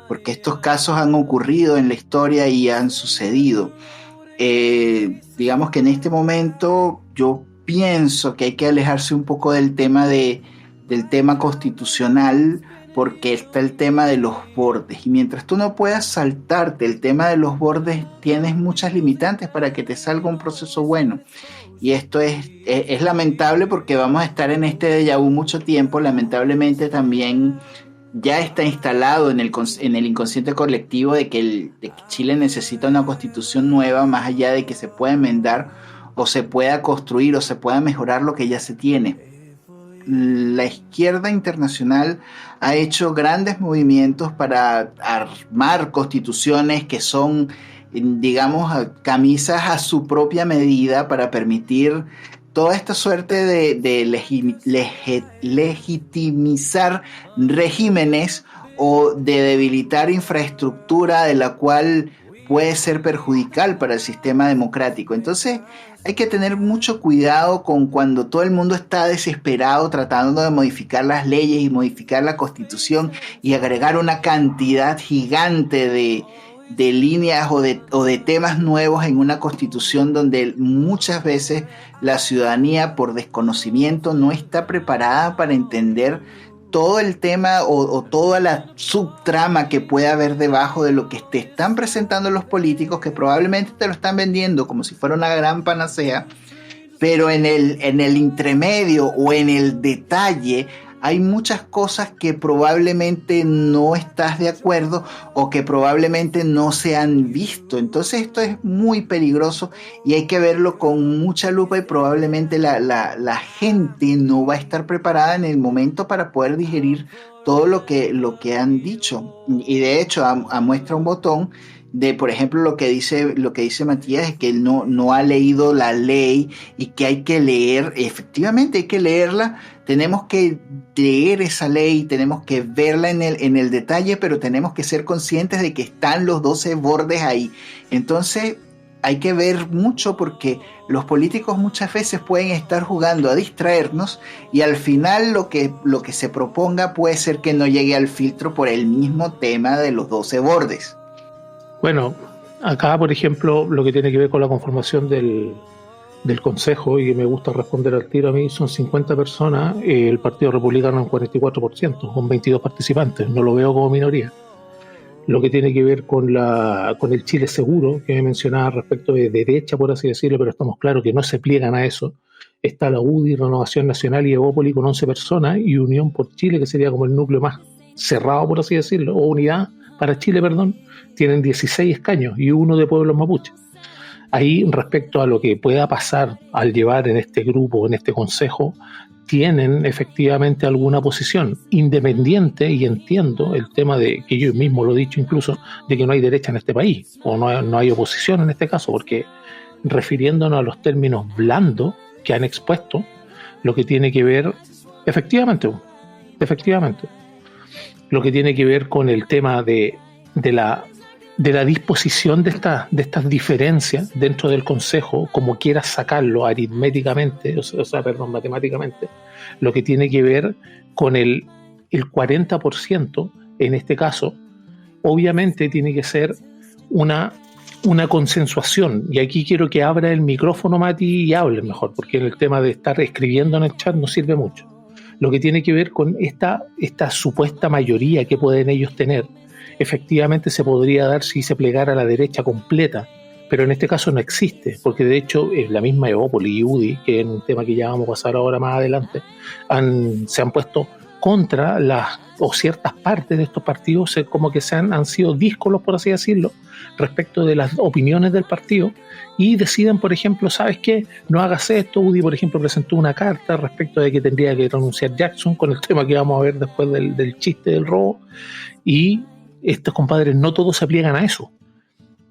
porque estos casos han ocurrido en la historia y han sucedido. Digamos que en este momento yo pienso que hay que alejarse un poco del tema del tema constitucional, porque está el tema de los bordes, y mientras tú no puedas saltarte el tema de los bordes, tienes muchas limitantes para que te salga un proceso bueno. Y esto es lamentable, porque vamos a estar en este déjà vu mucho tiempo. Lamentablemente también ya está instalado en el inconsciente colectivo de que Chile necesita una constitución nueva, más allá de que se pueda enmendar o se pueda construir o se pueda mejorar lo que ya se tiene. La izquierda internacional ha hecho grandes movimientos para armar constituciones que son, digamos, camisas a su propia medida, para permitir toda esta suerte de legitimizar regímenes o de debilitar infraestructura de la cual puede ser perjudicial para el sistema democrático. Entonces hay que tener mucho cuidado con cuando todo el mundo está desesperado tratando de modificar las leyes y modificar la Constitución y agregar una cantidad gigante de líneas o de temas nuevos en una Constitución donde muchas veces la ciudadanía, por desconocimiento, no está preparada para entender todo el tema o toda la subtrama que puede haber debajo de lo que te están presentando los políticos, que probablemente te lo están vendiendo como si fuera una gran panacea, pero en el intermedio o en el detalle hay muchas cosas que probablemente no estás de acuerdo o que probablemente no se han visto. Entonces esto es muy peligroso y hay que verlo con mucha lupa, y probablemente la gente no va a estar preparada en el momento para poder digerir todo lo que han dicho. Y de hecho, a muestra un botón de, por ejemplo, lo que dice Matías, es que él no ha leído la ley y que hay que leer. Efectivamente hay que leerla, tenemos que leer esa ley, tenemos que verla en el detalle, pero tenemos que ser conscientes de que están los 12 bordes ahí. Entonces hay que ver mucho, porque los políticos muchas veces pueden estar jugando a distraernos, y al final lo que se proponga puede ser que no llegue al filtro por el mismo tema de los 12 bordes. Bueno, acá, por ejemplo, lo que tiene que ver con la conformación del Consejo, y que me gusta responder al tiro a mí, son 50 personas, el Partido Republicano un 44%, con 22 participantes, no lo veo como minoría. Lo que tiene que ver con el Chile Seguro, que me mencionaba respecto de derecha, por así decirlo, pero estamos claros que no se pliegan a eso. Está la UDI, Renovación Nacional y Evópoli con 11 personas, y Unión por Chile, que sería como el núcleo más cerrado, por así decirlo, o Unidad para Chile, perdón, tienen 16 escaños y uno de pueblos mapuches. Ahí, respecto a lo que pueda pasar al llevar en este grupo, en este consejo, tienen efectivamente alguna posición independiente, y entiendo el tema de que yo mismo lo he dicho incluso, de que no hay derecha en este país, o no hay oposición en este caso, porque refiriéndonos a los términos blandos que han expuesto, lo que tiene que ver, efectivamente, lo que tiene que ver con el tema de la disposición de estas diferencias dentro del Consejo, como quieras sacarlo aritméticamente, matemáticamente, lo que tiene que ver con el 40%, en este caso, obviamente tiene que ser una consensuación. Y aquí quiero que abra el micrófono, Mati, y hable mejor, porque el tema de estar escribiendo en el chat no sirve mucho. Lo que tiene que ver con esta supuesta mayoría que pueden ellos tener, efectivamente se podría dar si se plegara a la derecha completa, pero en este caso no existe, porque de hecho la misma Evópolis y UDI, que es un tema que ya vamos a pasar ahora más adelante, se han puesto contra ciertas partes de estos partidos, como que han sido díscolos, por así decirlo, respecto de las opiniones del partido, y deciden, por ejemplo, ¿sabes qué? No hagas esto. UDI, por ejemplo, presentó una carta respecto de que tendría que renunciar Jackson, con el tema que vamos a ver después del chiste del robo, y estos compadres no todos se pliegan a eso.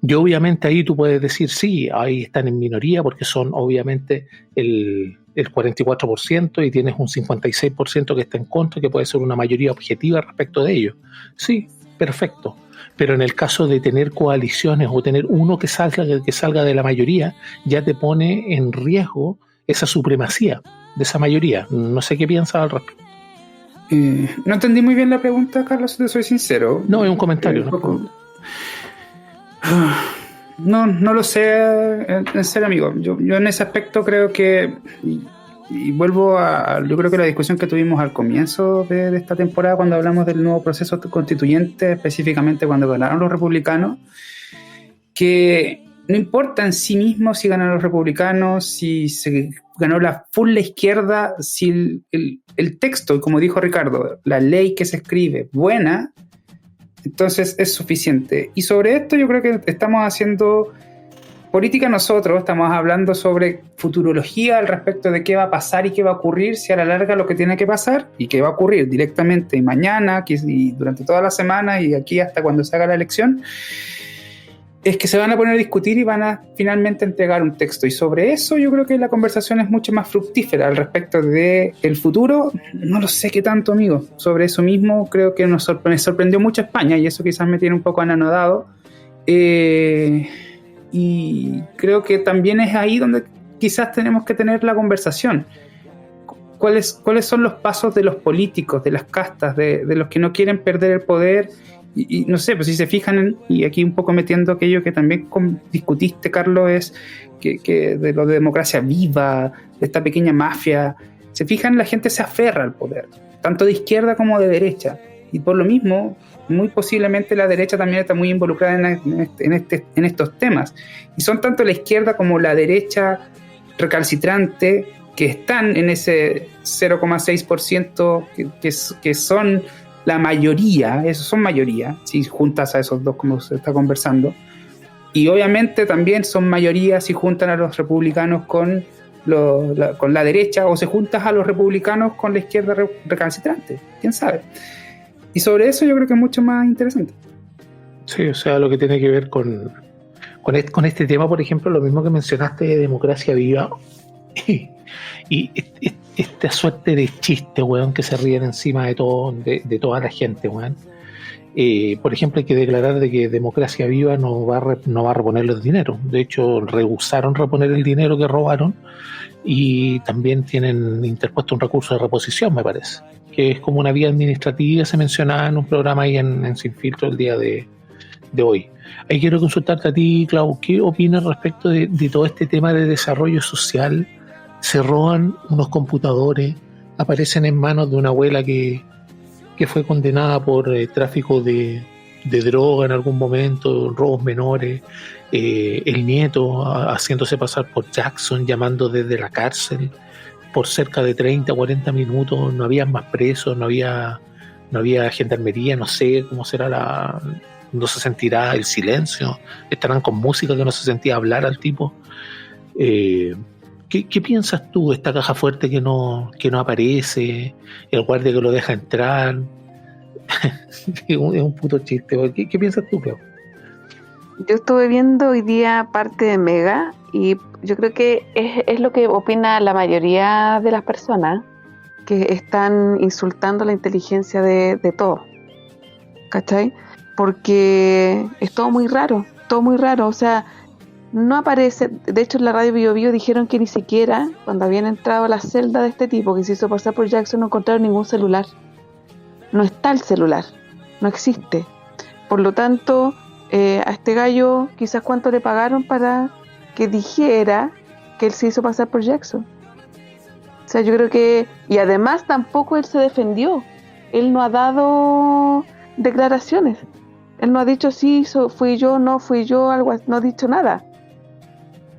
Y obviamente ahí tú puedes decir, sí, ahí están en minoría porque son obviamente el 44% y tienes un 56% que está en contra, que puede ser una mayoría objetiva respecto de ello. Sí, perfecto. Pero en el caso de tener coaliciones o tener uno que salga de la mayoría, ya te pone en riesgo esa supremacía de esa mayoría. No sé qué piensas al respecto. No entendí muy bien la pregunta, Carlos, te soy sincero. No, es un comentario. No lo sé, en serio, amigo. Yo en ese aspecto creo que, y vuelvo yo creo que la discusión que tuvimos al comienzo de esta temporada, cuando hablamos del nuevo proceso constituyente, específicamente cuando ganaron los republicanos, que no importa en sí mismo si ganaron los republicanos, si se ganó la izquierda, si el texto, como dijo Ricardo, la ley que se escribe buena, entonces es suficiente. Y sobre esto yo creo que estamos haciendo política nosotros, estamos hablando sobre futurología al respecto de qué va a pasar y qué va a ocurrir si a la larga lo que tiene que pasar y qué va a ocurrir directamente mañana y durante toda la semana y aquí hasta cuando se haga la elección, es que se van a poner a discutir y van a finalmente entregar un texto. Y sobre eso yo creo que la conversación es mucho más fructífera. Al respecto del futuro, no lo sé qué tanto, amigo. Sobre eso mismo creo que me sorprendió mucho España, y eso quizás me tiene un poco anonadado. Y creo que también es ahí donde quizás tenemos que tener la conversación. ¿Cuáles son los pasos de los políticos, de las castas, de los que no quieren perder el poder? Y no sé, pues si se fijan, y aquí un poco metiendo aquello que también discutiste, Carlos, es que de lo de democracia viva, de esta pequeña mafia, se fijan, la gente se aferra al poder, tanto de izquierda como de derecha, y por lo mismo, muy posiblemente la derecha también está muy involucrada en estos temas, y son tanto la izquierda como la derecha recalcitrante que están en ese 0,6% que son la mayoría, esos son mayoría, si juntas a esos dos como se está conversando, y obviamente también son mayoría si juntan a los republicanos con la derecha, o se juntas a los republicanos con la izquierda recalcitrante, quién sabe. Y sobre eso yo creo que es mucho más interesante. Sí, o sea, lo que tiene que ver con este tema, por ejemplo, lo mismo que mencionaste de democracia viva y esta suerte de chiste, weón, que se ríen encima de toda la gente, weón. Por ejemplo, hay que declarar de que Democracia Viva no va a reponer los dineros. De hecho, rehusaron reponer el dinero que robaron, y también tienen interpuesto un recurso de reposición, me parece, que es como una vía administrativa. Se mencionaba en un programa ahí en Sin Filtro el día de hoy. Ahí quiero consultarte a ti, Clau, ¿qué opinas respecto de todo este tema de desarrollo social? Se roban unos computadores, aparecen en manos de una abuela que fue condenada por tráfico de droga en algún momento, robos menores, el nieto haciéndose pasar por Jackson, llamando desde la cárcel por cerca de 30 o 40 minutos, no había más presos, no había gendarmería, no sé cómo será no se sentirá el silencio, estarán con música que no se sentía hablar al tipo. ¿Qué piensas tú de esta caja fuerte que no aparece, el guardia que lo deja entrar? Es un puto chiste. ¿Qué piensas tú, Clau? Yo estuve viendo hoy día parte de Mega y yo creo que es lo que opina la mayoría de las personas que están insultando la inteligencia de todo, ¿cachai? Porque es todo muy raro, o sea, no aparece. De hecho, en la radio Bio Bio dijeron que ni siquiera cuando habían entrado a la celda de este tipo que se hizo pasar por Jackson no encontraron ningún celular. No está el celular, no existe. Por lo tanto, a este gallo quizás cuánto le pagaron para que dijera que él se hizo pasar por Jackson. O sea, yo creo que... Y además tampoco él se defendió. Él no ha dado declaraciones. Él no ha dicho sí, fui yo, no fui yo, algo así, no ha dicho nada.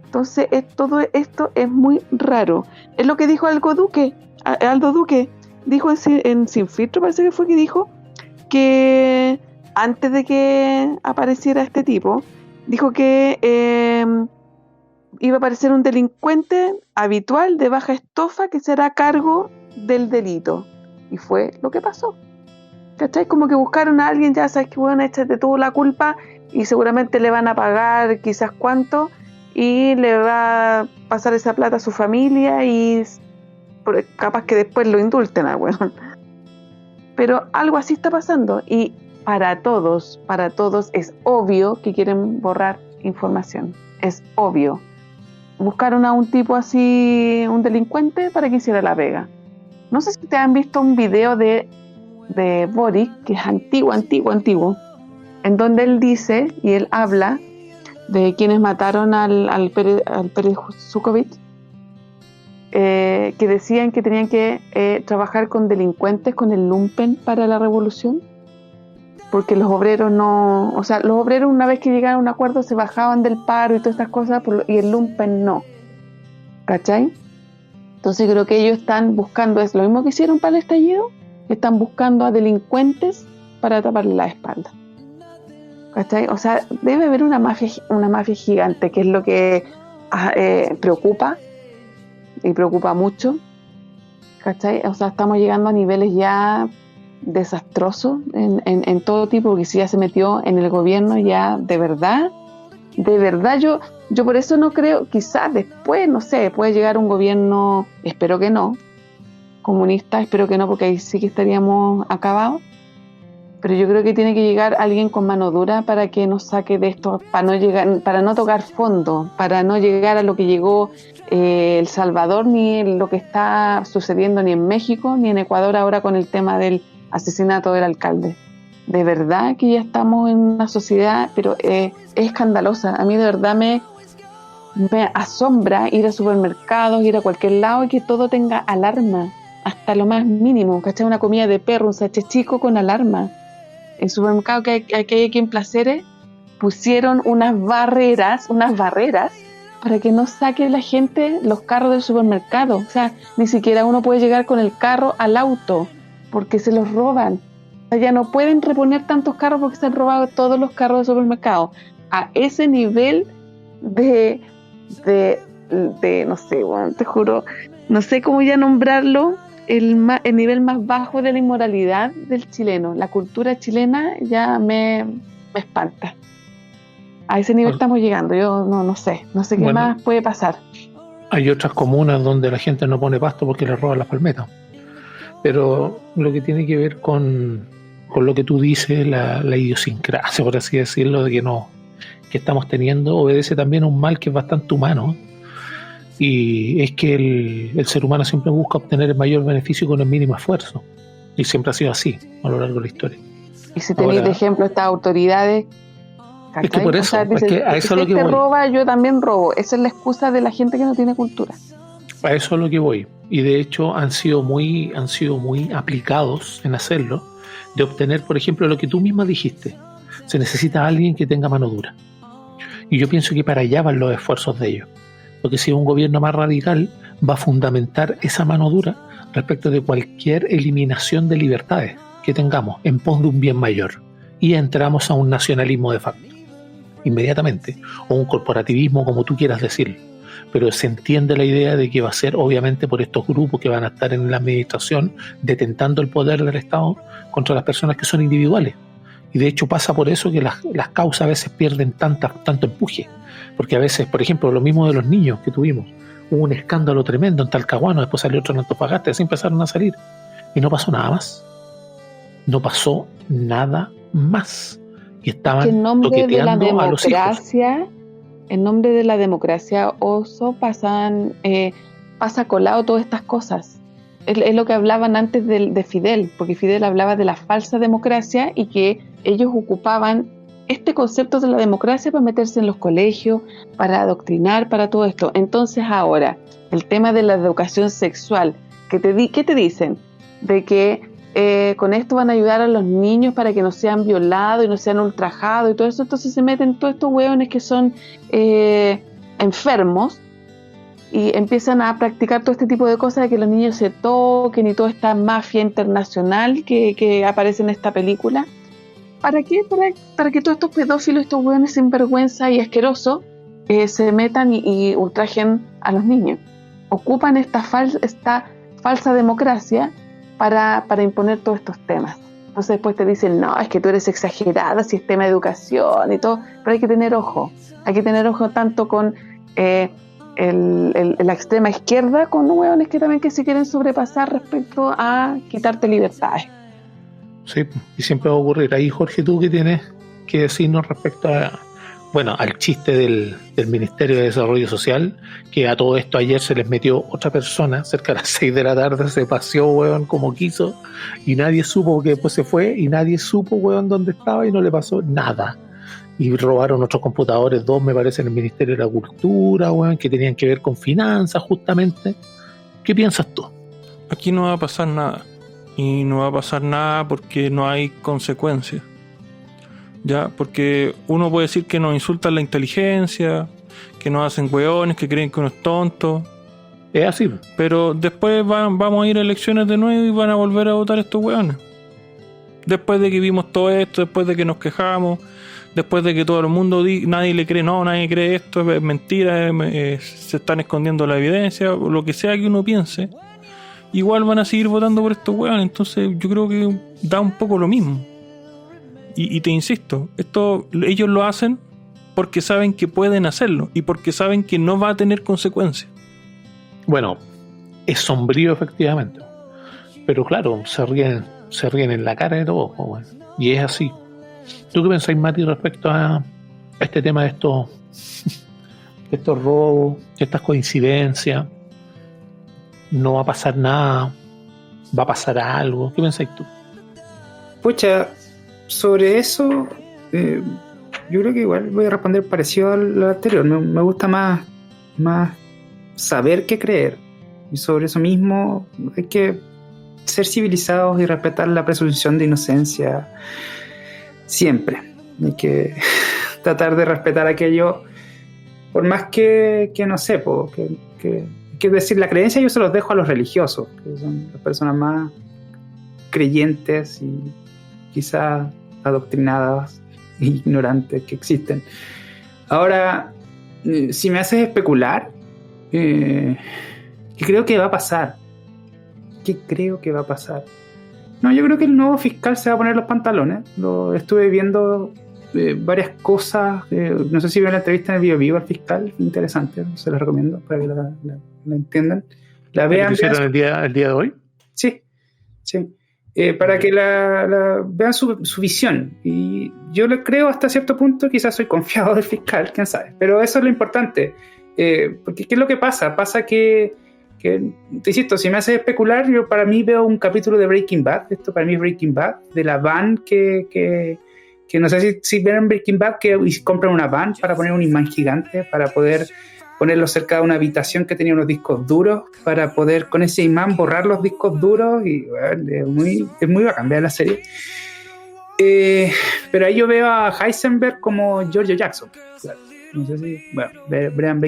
Entonces, todo esto es muy raro. Es lo que dijo Aldo Duque. Dijo en Sin Filtro, parece que fue que dijo que antes de que apareciera este tipo, dijo que iba a aparecer un delincuente habitual de baja estofa que será a cargo del delito. Y fue lo que pasó. ¿Cachai? Como que buscaron a alguien, ya sabes que bueno, échate tú la culpa y seguramente le van a pagar quizás cuánto y le va a pasar esa plata a su familia y capaz que después lo indulten al weón. Pero algo así está pasando y para todos es obvio que quieren borrar información. Es obvio. Buscaron a un tipo así, un delincuente, para que hiciera la pega. No sé si te han visto un video de Boric, que es antiguo, en donde él dice y él habla de quienes mataron al Pérez Zukovich, que decían que tenían que trabajar con delincuentes, con el lumpen para la revolución, porque los obreros no, o sea, los obreros una vez que llegaron a un acuerdo se bajaban del paro y todas estas cosas, y el lumpen no, ¿cachai? Entonces creo que ellos están buscando, es lo mismo que hicieron para el estallido, están buscando a delincuentes para taparle la espalda, ¿cachai? O sea, debe haber una mafia gigante, que es lo que preocupa, y preocupa mucho, ¿cachai? O sea, estamos llegando a niveles ya desastrosos en todo tipo, porque si ya se metió en el gobierno ya de verdad yo por eso no creo, quizás después, no sé, puede llegar un gobierno, espero que no, comunista, espero que no, porque ahí sí que estaríamos acabados, pero yo creo que tiene que llegar alguien con mano dura para que nos saque de esto, para no tocar fondo, para no llegar a lo que llegó El Salvador, ni lo que está sucediendo ni en México ni en Ecuador ahora con el tema del asesinato del alcalde. De verdad que ya estamos en una sociedad, pero es escandalosa. A mí de verdad me asombra ir a supermercados, ir a cualquier lado y que todo tenga alarma, hasta lo más mínimo, ¿cachai? Una comida de perro, un sachet chico con alarma. En supermercado que hay aquí en Placeres pusieron unas barreras para que no saque la gente los carros del supermercado. O sea, ni siquiera uno puede llegar con el carro al auto porque se los roban. O sea, ya no pueden reponer tantos carros porque se han robado todos los carros del supermercado. A ese nivel de no sé, bueno, te juro, no sé cómo ya nombrarlo, el nivel más bajo de la inmoralidad del chileno. La cultura chilena ya me espanta. A ese nivel estamos llegando. Yo no sé qué más puede pasar. Hay otras comunas donde la gente no pone pasto porque le roban las palmetas. Pero lo que tiene que ver con lo que tú dices, la idiosincrasia, por así decirlo, que estamos teniendo, obedece también a un mal que es bastante humano. Y es que el ser humano siempre busca obtener el mayor beneficio con el mínimo esfuerzo. Y siempre ha sido así a lo largo de la historia. Y si tenéis de ejemplo estas autoridades... ¿cachai? Es que por eso, es que a eso es lo que voy. Si roba, yo también robo. Esa es la excusa de la gente que no tiene cultura. A eso es lo que voy. Y de hecho han sido muy aplicados en hacerlo, de obtener, por ejemplo, lo que tú misma dijiste. Se necesita alguien que tenga mano dura. Y yo pienso que para allá van los esfuerzos de ellos. Porque si un gobierno más radical va a fundamentar esa mano dura respecto de cualquier eliminación de libertades que tengamos en pos de un bien mayor. y entramos a un nacionalismo de facto, inmediatamente, o un corporativismo, como tú quieras decirlo. Pero se entiende la idea de que va a ser obviamente por estos grupos que van a estar en la administración detentando el poder del Estado contra las personas que son individuales. Y de hecho pasa por eso que las causas a veces pierden tanto empuje. Porque a veces, por ejemplo, lo mismo de los niños que tuvimos. Hubo un escándalo tremendo en Talcahuano, después salió otro en Antofagasta, así empezaron a salir. Y no pasó nada más. No pasó nada más. Y estaban en nombre de la toqueteando a los hijos. democracia, en nombre de la democracia, Oso, pasa colado todas estas cosas. Es lo que hablaban antes de Fidel, porque Fidel hablaba de la falsa democracia y que ellos ocupaban este concepto de la democracia para meterse en los colegios, para adoctrinar, para todo esto. Entonces ahora, el tema de la educación sexual, ¿qué te dicen? De que con esto van a ayudar a los niños para que no sean violados y no sean ultrajados y todo eso. Entonces se meten todos estos hueones que son enfermos y empiezan a practicar todo este tipo de cosas, de que los niños se toquen y toda esta mafia internacional que aparece en esta película. ¿Para qué? Para que todos estos pedófilos, estos hueones sinvergüenza y asquerosos se metan y ultrajen a los niños. Ocupan esta falsa democracia para imponer todos estos temas. Entonces después te dicen, no, es que tú eres exagerada, sistema de educación y todo, pero hay que tener ojo tanto con la extrema izquierda, con hueones que también que se quieren sobrepasar respecto a quitarte libertades. Sí, y siempre va a ocurrir. Ahí, Jorge, ¿tú qué tienes que decirnos respecto al chiste del Ministerio de Desarrollo Social? Que a todo esto ayer se les metió otra persona, cerca de las 6 de la tarde, se paseó, weón, como quiso, y nadie supo, que después se fue, y nadie supo, weón, dónde estaba, y no le pasó nada. Y robaron otros computadores, 2 me parece, en el Ministerio de la Cultura, weón, que tenían que ver con finanzas, justamente. ¿Qué piensas tú? Aquí no va a pasar nada. Y no va a pasar nada porque no hay consecuencias. Ya, porque uno puede decir que nos insultan la inteligencia, que nos hacen hueones, que creen que uno es tonto. Es así. Pero después vamos a ir a elecciones de nuevo y van a volver a votar estos hueones. Después de que vimos todo esto, después de que nos quejamos, después de que todo el mundo nadie le cree, no, nadie cree esto, es mentira, se están escondiendo la evidencia, lo que sea que uno piense, igual van a seguir votando por estos hueones. Entonces yo creo que da un poco lo mismo. Y te insisto, ellos lo hacen porque saben que pueden hacerlo y porque saben que no va a tener consecuencias. Bueno, es sombrío efectivamente, pero claro, se ríen en la cara de todos, bueno, y es así. ¿Tú qué pensáis, Mati, respecto a este tema de estos robos, estas coincidencias? ¿No va a pasar nada? ¿Va a pasar algo? ¿Qué pensáis tú? Pucha, sobre eso, yo creo que igual voy a responder parecido al anterior. Me gusta más saber que creer. Y sobre eso mismo hay que ser civilizados y respetar la presunción de inocencia siempre. Hay que tratar de respetar aquello, por más que no sé, que decir, la creencia yo se los dejo a los religiosos, que son las personas más creyentes y quizás adoctrinadas e ignorantes que existen. Ahora, si me haces especular, ¿qué creo que va a pasar? No, yo creo que el nuevo fiscal se va a poner los pantalones. Lo estuve viendo varias cosas. No sé si vieron la entrevista en el Bio Vivo al fiscal, interesante, se la recomiendo para que la entiendan. La vean. ¿Lo hicieron el día de hoy? Sí. Para que la vean su visión. Y yo le creo hasta cierto punto, quizás soy confiado del fiscal, quién sabe. Pero eso es lo importante. Porque ¿qué es lo que pasa? Pasa que te insisto, si me haces especular, yo para mí veo un capítulo de Breaking Bad. Esto para mí es Breaking Bad, de la van que no sé si vieron Breaking Bad, que compran una van para poner un imán gigante, para poder ponerlo cerca de una habitación que tenía unos discos duros, para poder con ese imán borrar los discos duros. Y bueno, es muy bacán ver la serie. Pero ahí yo veo a Heisenberg como Giorgio Jackson, claro. No sé si, bueno, vean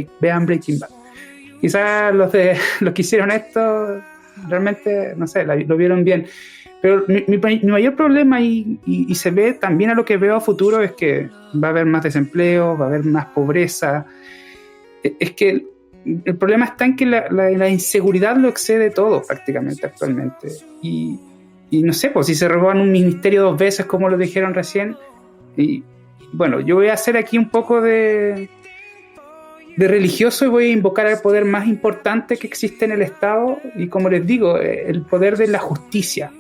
Breaking Bad. Quizás los que hicieron esto realmente, no sé, lo vieron bien. Pero mi mayor problema, y se ve también a lo que veo a futuro, es que va a haber más desempleo, va a haber más pobreza. Es que el problema está en que la inseguridad lo excede todo prácticamente actualmente. Y no sé, pues si se roban un ministerio 2 veces, como lo dijeron recién. Y bueno, yo voy a hacer aquí un poco de religioso y voy a invocar al poder más importante que existe en el Estado. Y como les digo, el poder de la justicia.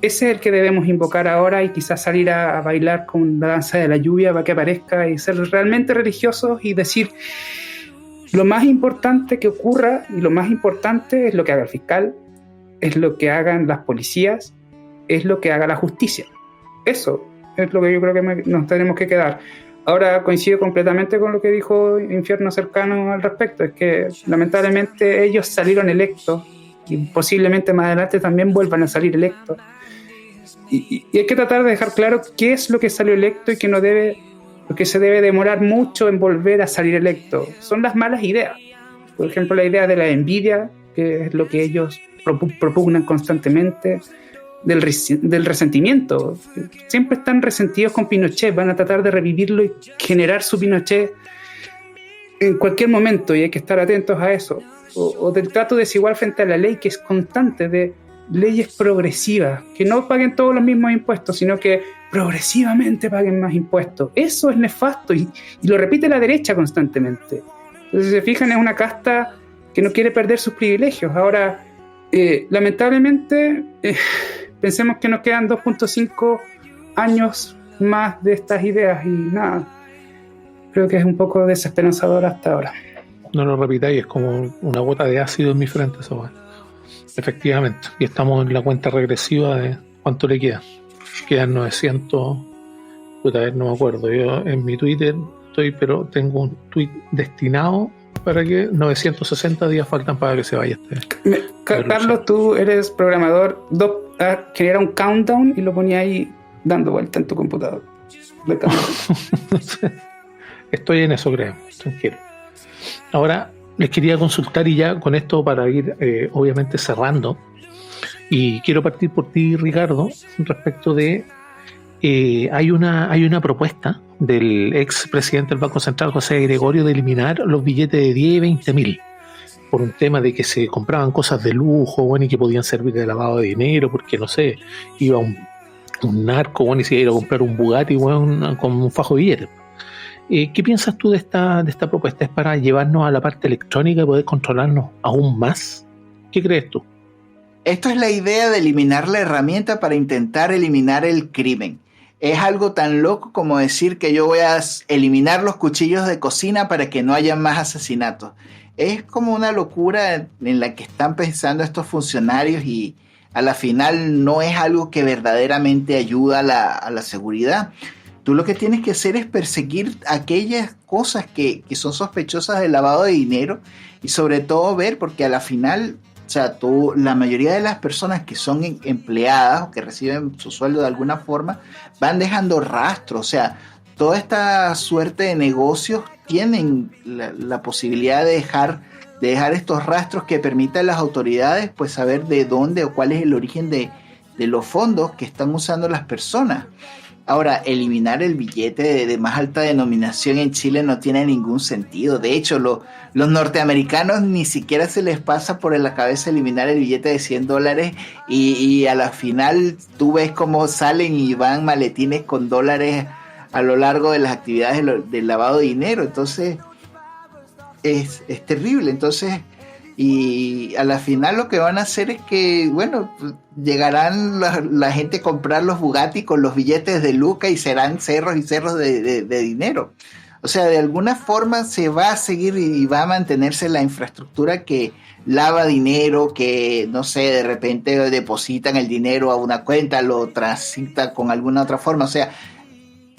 Ese es el que debemos invocar ahora, y quizás salir a bailar con la danza de la lluvia para que aparezca, y ser realmente religiosos y decir: lo más importante que ocurra, y lo más importante es lo que haga el fiscal, es lo que hagan las policías, es lo que haga la justicia. Eso es lo que yo creo que nos tenemos que quedar. Ahora coincido completamente con lo que dijo Infierno Cercano al respecto. Es que lamentablemente ellos salieron electos y posiblemente más adelante también vuelvan a salir electos. Y hay que tratar de dejar claro qué es lo que salió electo y qué no debe, porque se debe demorar mucho en volver a salir electo. Son las malas ideas. Por ejemplo, la idea de la envidia, que es lo que ellos propugnan constantemente, del resentimiento. Siempre están resentidos con Pinochet, van a tratar de revivirlo y generar su Pinochet en cualquier momento, y hay que estar atentos a eso. O del trato desigual frente a la ley, que es constante, de leyes progresivas, que no paguen todos los mismos impuestos, sino que progresivamente paguen más impuestos. Eso es nefasto, y lo repite la derecha constantemente. Entonces, si se fijan, es una casta que no quiere perder sus privilegios. Ahora, lamentablemente, pensemos que nos quedan 2.5 años más de estas ideas, y nada, creo que es un poco desesperanzador hasta ahora. No lo repitáis, es como una gota de ácido en mi frente, eso. Efectivamente, y estamos en la cuenta regresiva de cuánto le queda. Quedan 900, no me acuerdo, yo en mi Twitter pero tengo un tweet destinado para que 960 días faltan para que se vaya Carlos, tú eres programador, genera un countdown y lo ponía ahí dando vuelta en tu computador. Estoy en eso, creo, tranquilo. Ahora les quería consultar, y ya con esto para ir obviamente cerrando, y quiero partir por ti, Ricardo, respecto de hay una propuesta del ex presidente del Banco Central, José Gregorio, de eliminar los billetes de 10 y 20 mil por un tema de que se compraban cosas de lujo, bueno, y que podían servir de lavado de dinero, porque no sé, iba un narco, bueno, y se iba a comprar un Bugatti, bueno, con un fajo de billetes. ¿Qué piensas tú de esta propuesta? ¿Es para llevarnos a la parte electrónica y poder controlarnos aún más? ¿Qué crees tú? Esto es la idea de eliminar la herramienta para intentar eliminar el crimen. Es algo tan loco como decir que yo voy a eliminar los cuchillos de cocina para que no haya más asesinatos. Es como una locura en la que están pensando estos funcionarios, y a la final no es algo que verdaderamente ayuda a la seguridad. Tú lo que tienes que hacer es perseguir aquellas cosas que son sospechosas de lavado de dinero, y sobre todo ver, porque a la final, o sea, la mayoría de las personas que son empleadas o que reciben su sueldo de alguna forma van dejando rastros. O sea, toda esta suerte de negocios tienen la posibilidad de dejar estos rastros que permitan a las autoridades pues saber de dónde o cuál es el origen de los fondos que están usando las personas. Ahora, eliminar el billete de más alta denominación en Chile no tiene ningún sentido. De hecho, los norteamericanos ni siquiera se les pasa por la cabeza eliminar el billete de $100, y a la final tú ves cómo salen y van maletines con dólares a lo largo de las actividades del lavado de dinero. Entonces, es terrible. Entonces, y a la final lo que van a hacer es que, bueno, llegarán la gente a comprar los Bugatti con los billetes de Luca, y serán cerros y cerros de dinero. O sea, de alguna forma se va a seguir y va a mantenerse la infraestructura que lava dinero, que, no sé, de repente depositan el dinero a una cuenta, lo transitan con alguna otra forma. O sea,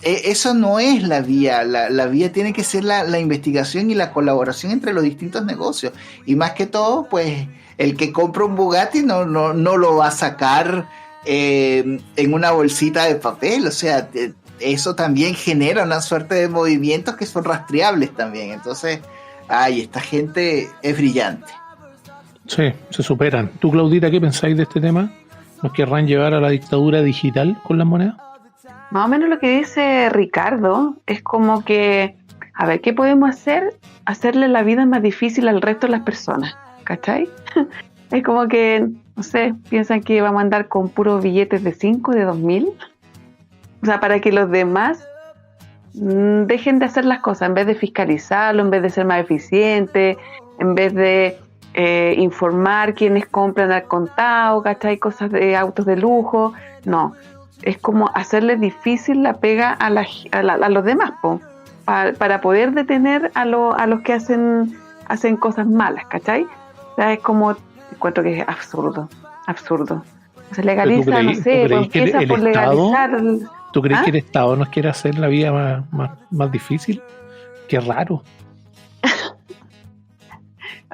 eso no es la vía. La vía tiene que ser la investigación y la colaboración entre los distintos negocios. Y más que todo, pues, el que compra un Bugatti no lo va a sacar en una bolsita de papel. O sea, eso también genera una suerte de movimientos que son rastreables también. Entonces, esta gente es brillante. Sí, se superan. ¿Tú, Claudita, qué pensáis de este tema? ¿Nos querrán llevar a la dictadura digital con las monedas? Más o menos lo que dice Ricardo es como que, a ver, ¿qué podemos hacer? Hacerle la vida más difícil al resto de las personas, ¿cachai? Es como que, no sé, piensan que vamos a andar con puros billetes de 5, de 2.000. O sea, para que los demás dejen de hacer las cosas, en vez de fiscalizarlo, en vez de ser más eficientes, en vez de informar quiénes compran al contado, ¿cachai? Cosas de autos de lujo. No, es como hacerle difícil la pega a los demás, para poder detener a los que hacen cosas malas, ¿cachai? O sea, es como, encuentro que es absurdo. Se legaliza, no sé, empieza por legalizar. ¿Tú crees que el Estado nos quiere hacer la vida más difícil? Qué raro.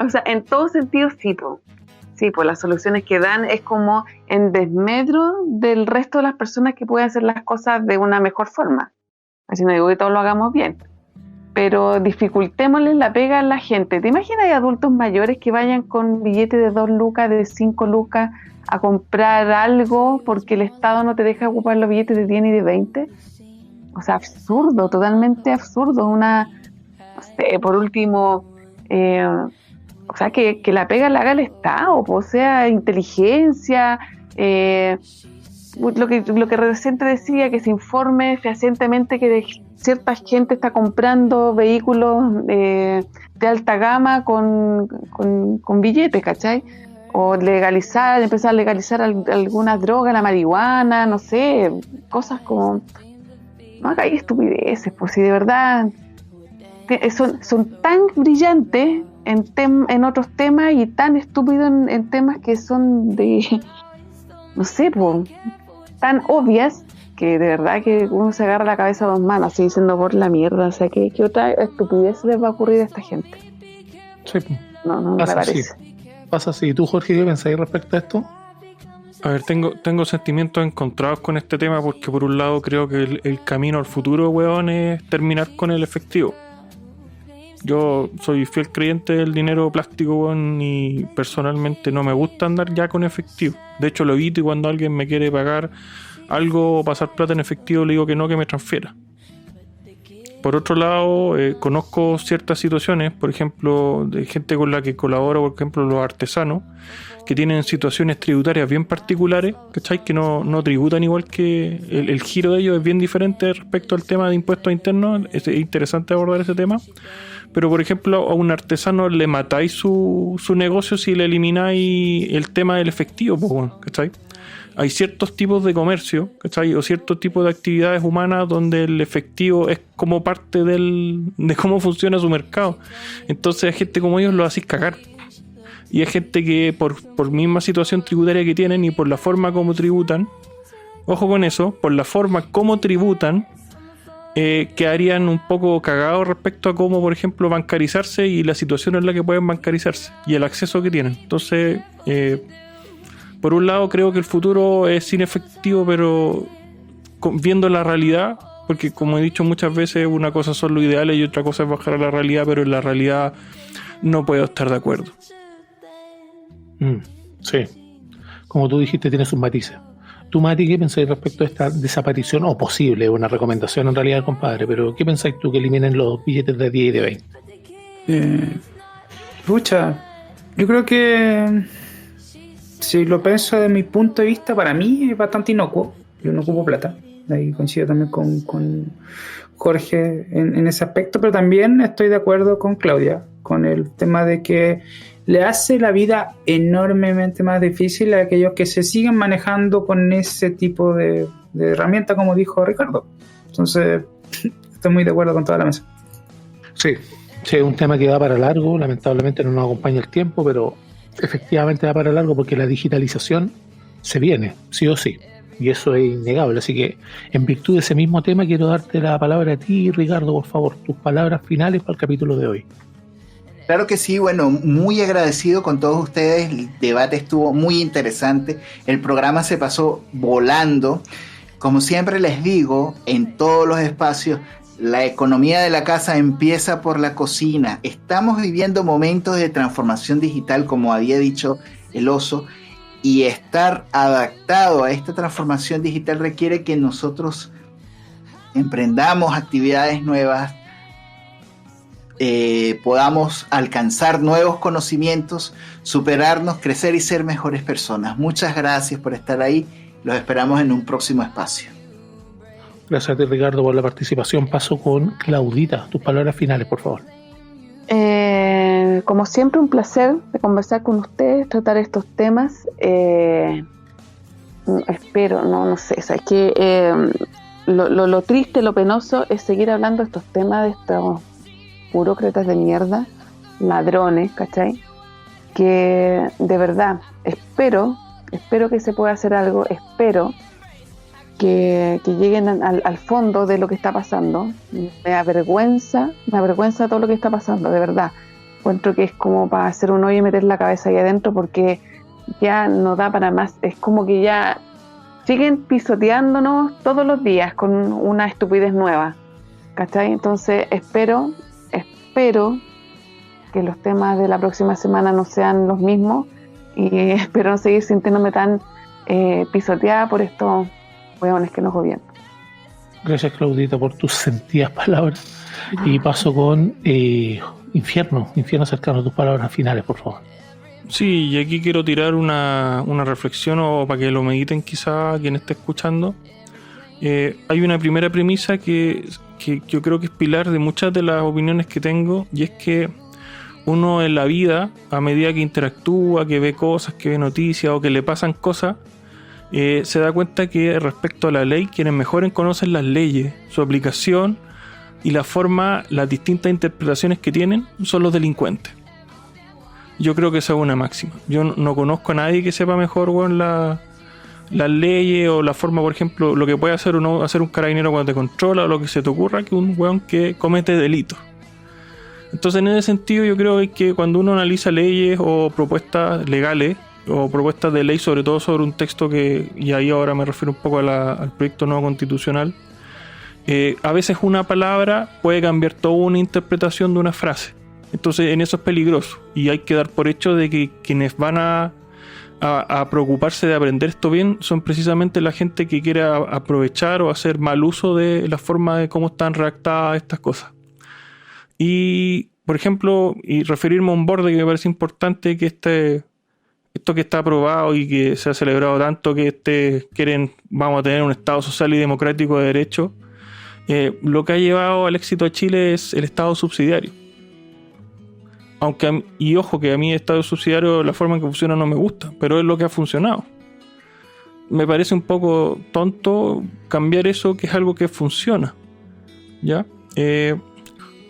O sea, en todo sentido sí, pues las soluciones que dan es como en desmedro del resto de las personas que pueden hacer las cosas de una mejor forma. Así no digo que todos lo hagamos bien, pero dificultémosle la pega a la gente. ¿Te imaginas hay adultos mayores que vayan con billetes de 2 lucas, de 5 lucas a comprar algo porque el Estado no te deja ocupar los billetes de 10 y de 20? O sea, absurdo, totalmente absurdo. No sé, por último, o sea, que la pega la haga el Estado, o sea, inteligencia, lo que recién te decía, que se informe fehacientemente que cierta gente está comprando vehículos de alta gama con billetes, ¿cachai? O empezar a legalizar algunas drogas, la marihuana, no sé, cosas como... No hagáis estupideces, pues si de verdad son tan brillantes en otros temas y tan estúpidos en temas que son de, no sé, pues, tan obvias que de verdad que uno se agarra la cabeza a 2 manos, así diciendo por la mierda. O sea, ¿qué otra estupidez les va a ocurrir a esta gente? Sí, no me parece. Pasa así. ¿Y tú, Jorge, qué pensáis respecto a esto? A ver, tengo sentimientos encontrados con este tema porque por un lado creo que el camino al futuro, weón, es terminar con el efectivo. Yo soy fiel creyente del dinero plástico, weón, y personalmente no me gusta andar ya con efectivo. De hecho lo evito, y cuando alguien me quiere pagar algo o pasar plata en efectivo le digo que no, que me transfiera. Por otro lado, conozco ciertas situaciones, por ejemplo, de gente con la que colaboro, por ejemplo, los artesanos, que tienen situaciones tributarias bien particulares, ¿cachai? Que no tributan igual, que el giro de ellos es bien diferente respecto al tema de impuestos internos. Es interesante abordar ese tema. Pero, por ejemplo, a un artesano le matáis su negocio si le elimináis el tema del efectivo, pues, bueno, ¿cachai? Hay ciertos tipos de comercio, ¿cachai? O ciertos tipos de actividades humanas donde el efectivo es como parte de cómo funciona su mercado. Entonces a gente como ellos lo hacéis cagar. Y hay gente que por misma situación tributaria que tienen y por la forma como tributan, ojo con eso, por la forma como tributan, quedarían un poco cagados respecto a cómo, por ejemplo, bancarizarse y la situación en la que pueden bancarizarse y el acceso que tienen. Entonces, por un lado creo que el futuro es sin efectivo, pero viendo la realidad, porque como he dicho muchas veces, una cosa son los ideales y otra cosa es bajar a la realidad, pero en la realidad no puedo estar de acuerdo. Sí, como tú dijiste, tiene sus matices. ¿Tú, Mati, qué pensáis respecto a esta desaparición? O posible, una recomendación en realidad, compadre, pero ¿qué pensáis tú que eliminen los billetes de 10 y de 20? Pucha, yo creo que si lo pienso desde mi punto de vista, para mí es bastante inocuo. Yo no ocupo plata. Ahí coincido también con Jorge en ese aspecto, pero también estoy de acuerdo con Claudia, con el tema de que le hace la vida enormemente más difícil a aquellos que se siguen manejando con ese tipo de herramienta, como dijo Ricardo. Entonces, estoy muy de acuerdo con toda la mesa. Sí, es un tema que va para largo, lamentablemente no nos acompaña el tiempo, pero efectivamente va para largo porque la digitalización se viene, sí o sí, y eso es innegable. Así que, en virtud de ese mismo tema, quiero darte la palabra a ti, Ricardo, por favor, tus palabras finales para el capítulo de hoy. Claro que sí, bueno, muy agradecido con todos ustedes, el debate estuvo muy interesante, el programa se pasó volando. Como siempre les digo, en todos los espacios, La economía de la casa empieza por la cocina. Estamos viviendo momentos de transformación digital, como había dicho el oso, y estar adaptado a esta transformación digital requiere que nosotros emprendamos actividades nuevas, podamos alcanzar nuevos conocimientos, superarnos, crecer y ser mejores personas. Muchas gracias por estar ahí. Los esperamos en un próximo espacio. Gracias a ti, Ricardo, por la participación. Paso con Claudita. Tus palabras finales, por favor. Como siempre, un placer de conversar con ustedes, tratar estos temas. Espero, no sé, o sea, es que lo triste, lo penoso es seguir hablando de estos temas, de estos burócratas de mierda, ladrones, ¿cachai? Que de verdad espero que se pueda hacer algo, espero que lleguen al fondo de lo que está pasando. Me avergüenza todo lo que está pasando, de verdad. Encuentro que es como para hacer un hoyo y meter la cabeza ahí adentro, porque ya no da para más. Es como que ya siguen pisoteándonos todos los días con una estupidez nueva, ¿cachai? Entonces espero que los temas de la próxima semana no sean los mismos, y espero no seguir sintiéndome tan pisoteada por estos hueones que nos gobiernan. Gracias, Claudita, por tus sentidas palabras. Y paso con Infierno Cercano. Tus palabras finales, por favor. Sí, y aquí quiero tirar una reflexión, o para que lo mediten quizá quien esté escuchando. Hay una primera premisa que yo creo que es pilar de muchas de las opiniones que tengo, y es que uno en la vida, a medida que interactúa, que ve cosas, que ve noticias o que le pasan cosas, se da cuenta que respecto a la ley, quienes mejor conocen las leyes, su aplicación y la forma, las distintas interpretaciones que tienen, son los delincuentes. Yo creo que esa es una máxima. Yo no conozco a nadie que sepa mejor, bueno, las leyes o la forma, por ejemplo, lo que puede hacer o no hacer un carabinero cuando te controla, o lo que se te ocurra, que un weón que comete delitos. Entonces, en ese sentido, yo creo que cuando uno analiza leyes o propuestas legales o propuestas de ley, sobre todo sobre un texto que, y ahí ahora me refiero un poco al proyecto nuevo constitucional, a veces una palabra puede cambiar toda una interpretación de una frase. Entonces, en eso es peligroso, y hay que dar por hecho de que quienes van a preocuparse de aprender esto bien son precisamente la gente que quiere aprovechar o hacer mal uso de la forma de cómo están redactadas estas cosas. Y, por ejemplo, y referirme a un borde que me parece importante, que esto que está aprobado y que se ha celebrado tanto, que vamos a tener un Estado social y democrático de derecho, lo que ha llevado al éxito a Chile es el Estado subsidiario. Y ojo que a mí el Estado subsidiario, la forma en que funciona no me gusta, pero es lo que ha funcionado. Me parece un poco tonto cambiar eso, que es algo que funciona, ¿ya?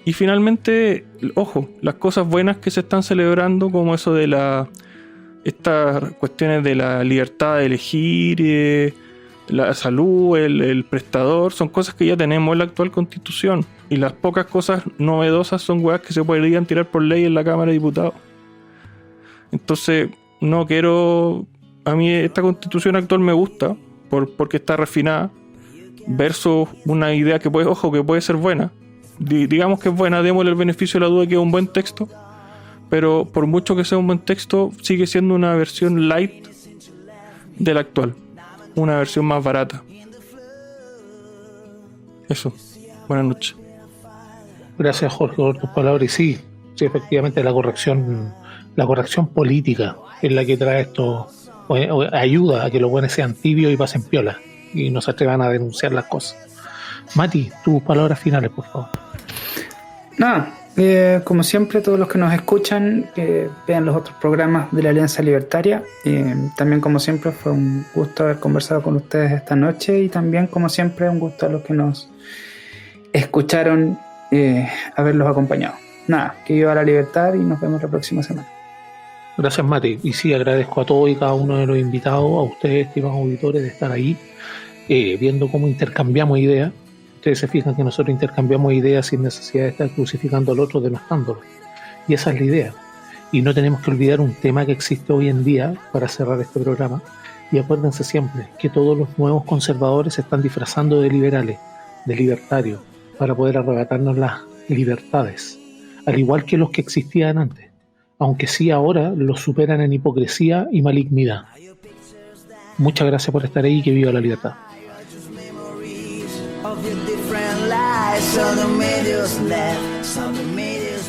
Y finalmente, ojo, las cosas buenas que se están celebrando, como eso de estas cuestiones de la libertad de elegir, la salud, el prestador, son cosas que ya tenemos en la actual Constitución. Y las pocas cosas novedosas son weas que se podrían tirar por ley en la Cámara de Diputados. Entonces, no quiero... A mí esta Constitución actual me gusta porque está refinada, versus una idea que puede ser buena. Digamos que es buena, démosle el beneficio de la duda que es un buen texto, pero por mucho que sea un buen texto, sigue siendo una versión light de la actual, una versión más barata. Eso. Buenas noches. Gracias, Jorge, por tus palabras. Y sí, efectivamente la corrección política es la que trae esto, o ayuda a que los buenos sean tibios y pasen piola y no se atrevan a denunciar las cosas. Mati, tus palabras finales, por favor. Nada, como siempre, todos los que nos escuchan, que vean los otros programas de la Alianza Libertaria. También, como siempre, fue un gusto haber conversado con ustedes esta noche, y también, como siempre, un gusto a los que nos escucharon haberlos acompañado. Nada, que viva la libertad, y nos vemos la próxima semana. Gracias, Mati. Y sí, agradezco a todos y cada uno de los invitados, a ustedes, estimados auditores, de estar ahí, viendo cómo intercambiamos ideas. Ustedes se fijan que nosotros intercambiamos ideas sin necesidad de estar crucificando al otro, denostándolo. Y esa es la idea. Y no tenemos que olvidar un tema que existe hoy en día para cerrar este programa. Y acuérdense siempre que todos los nuevos conservadores se están disfrazando de liberales, de libertarios, para poder arrebatarnos las libertades, al igual que los que existían antes, aunque sí ahora los superan en hipocresía y malignidad. Muchas gracias por estar ahí y que viva la libertad. Of your different lives, so the medios left, so the medios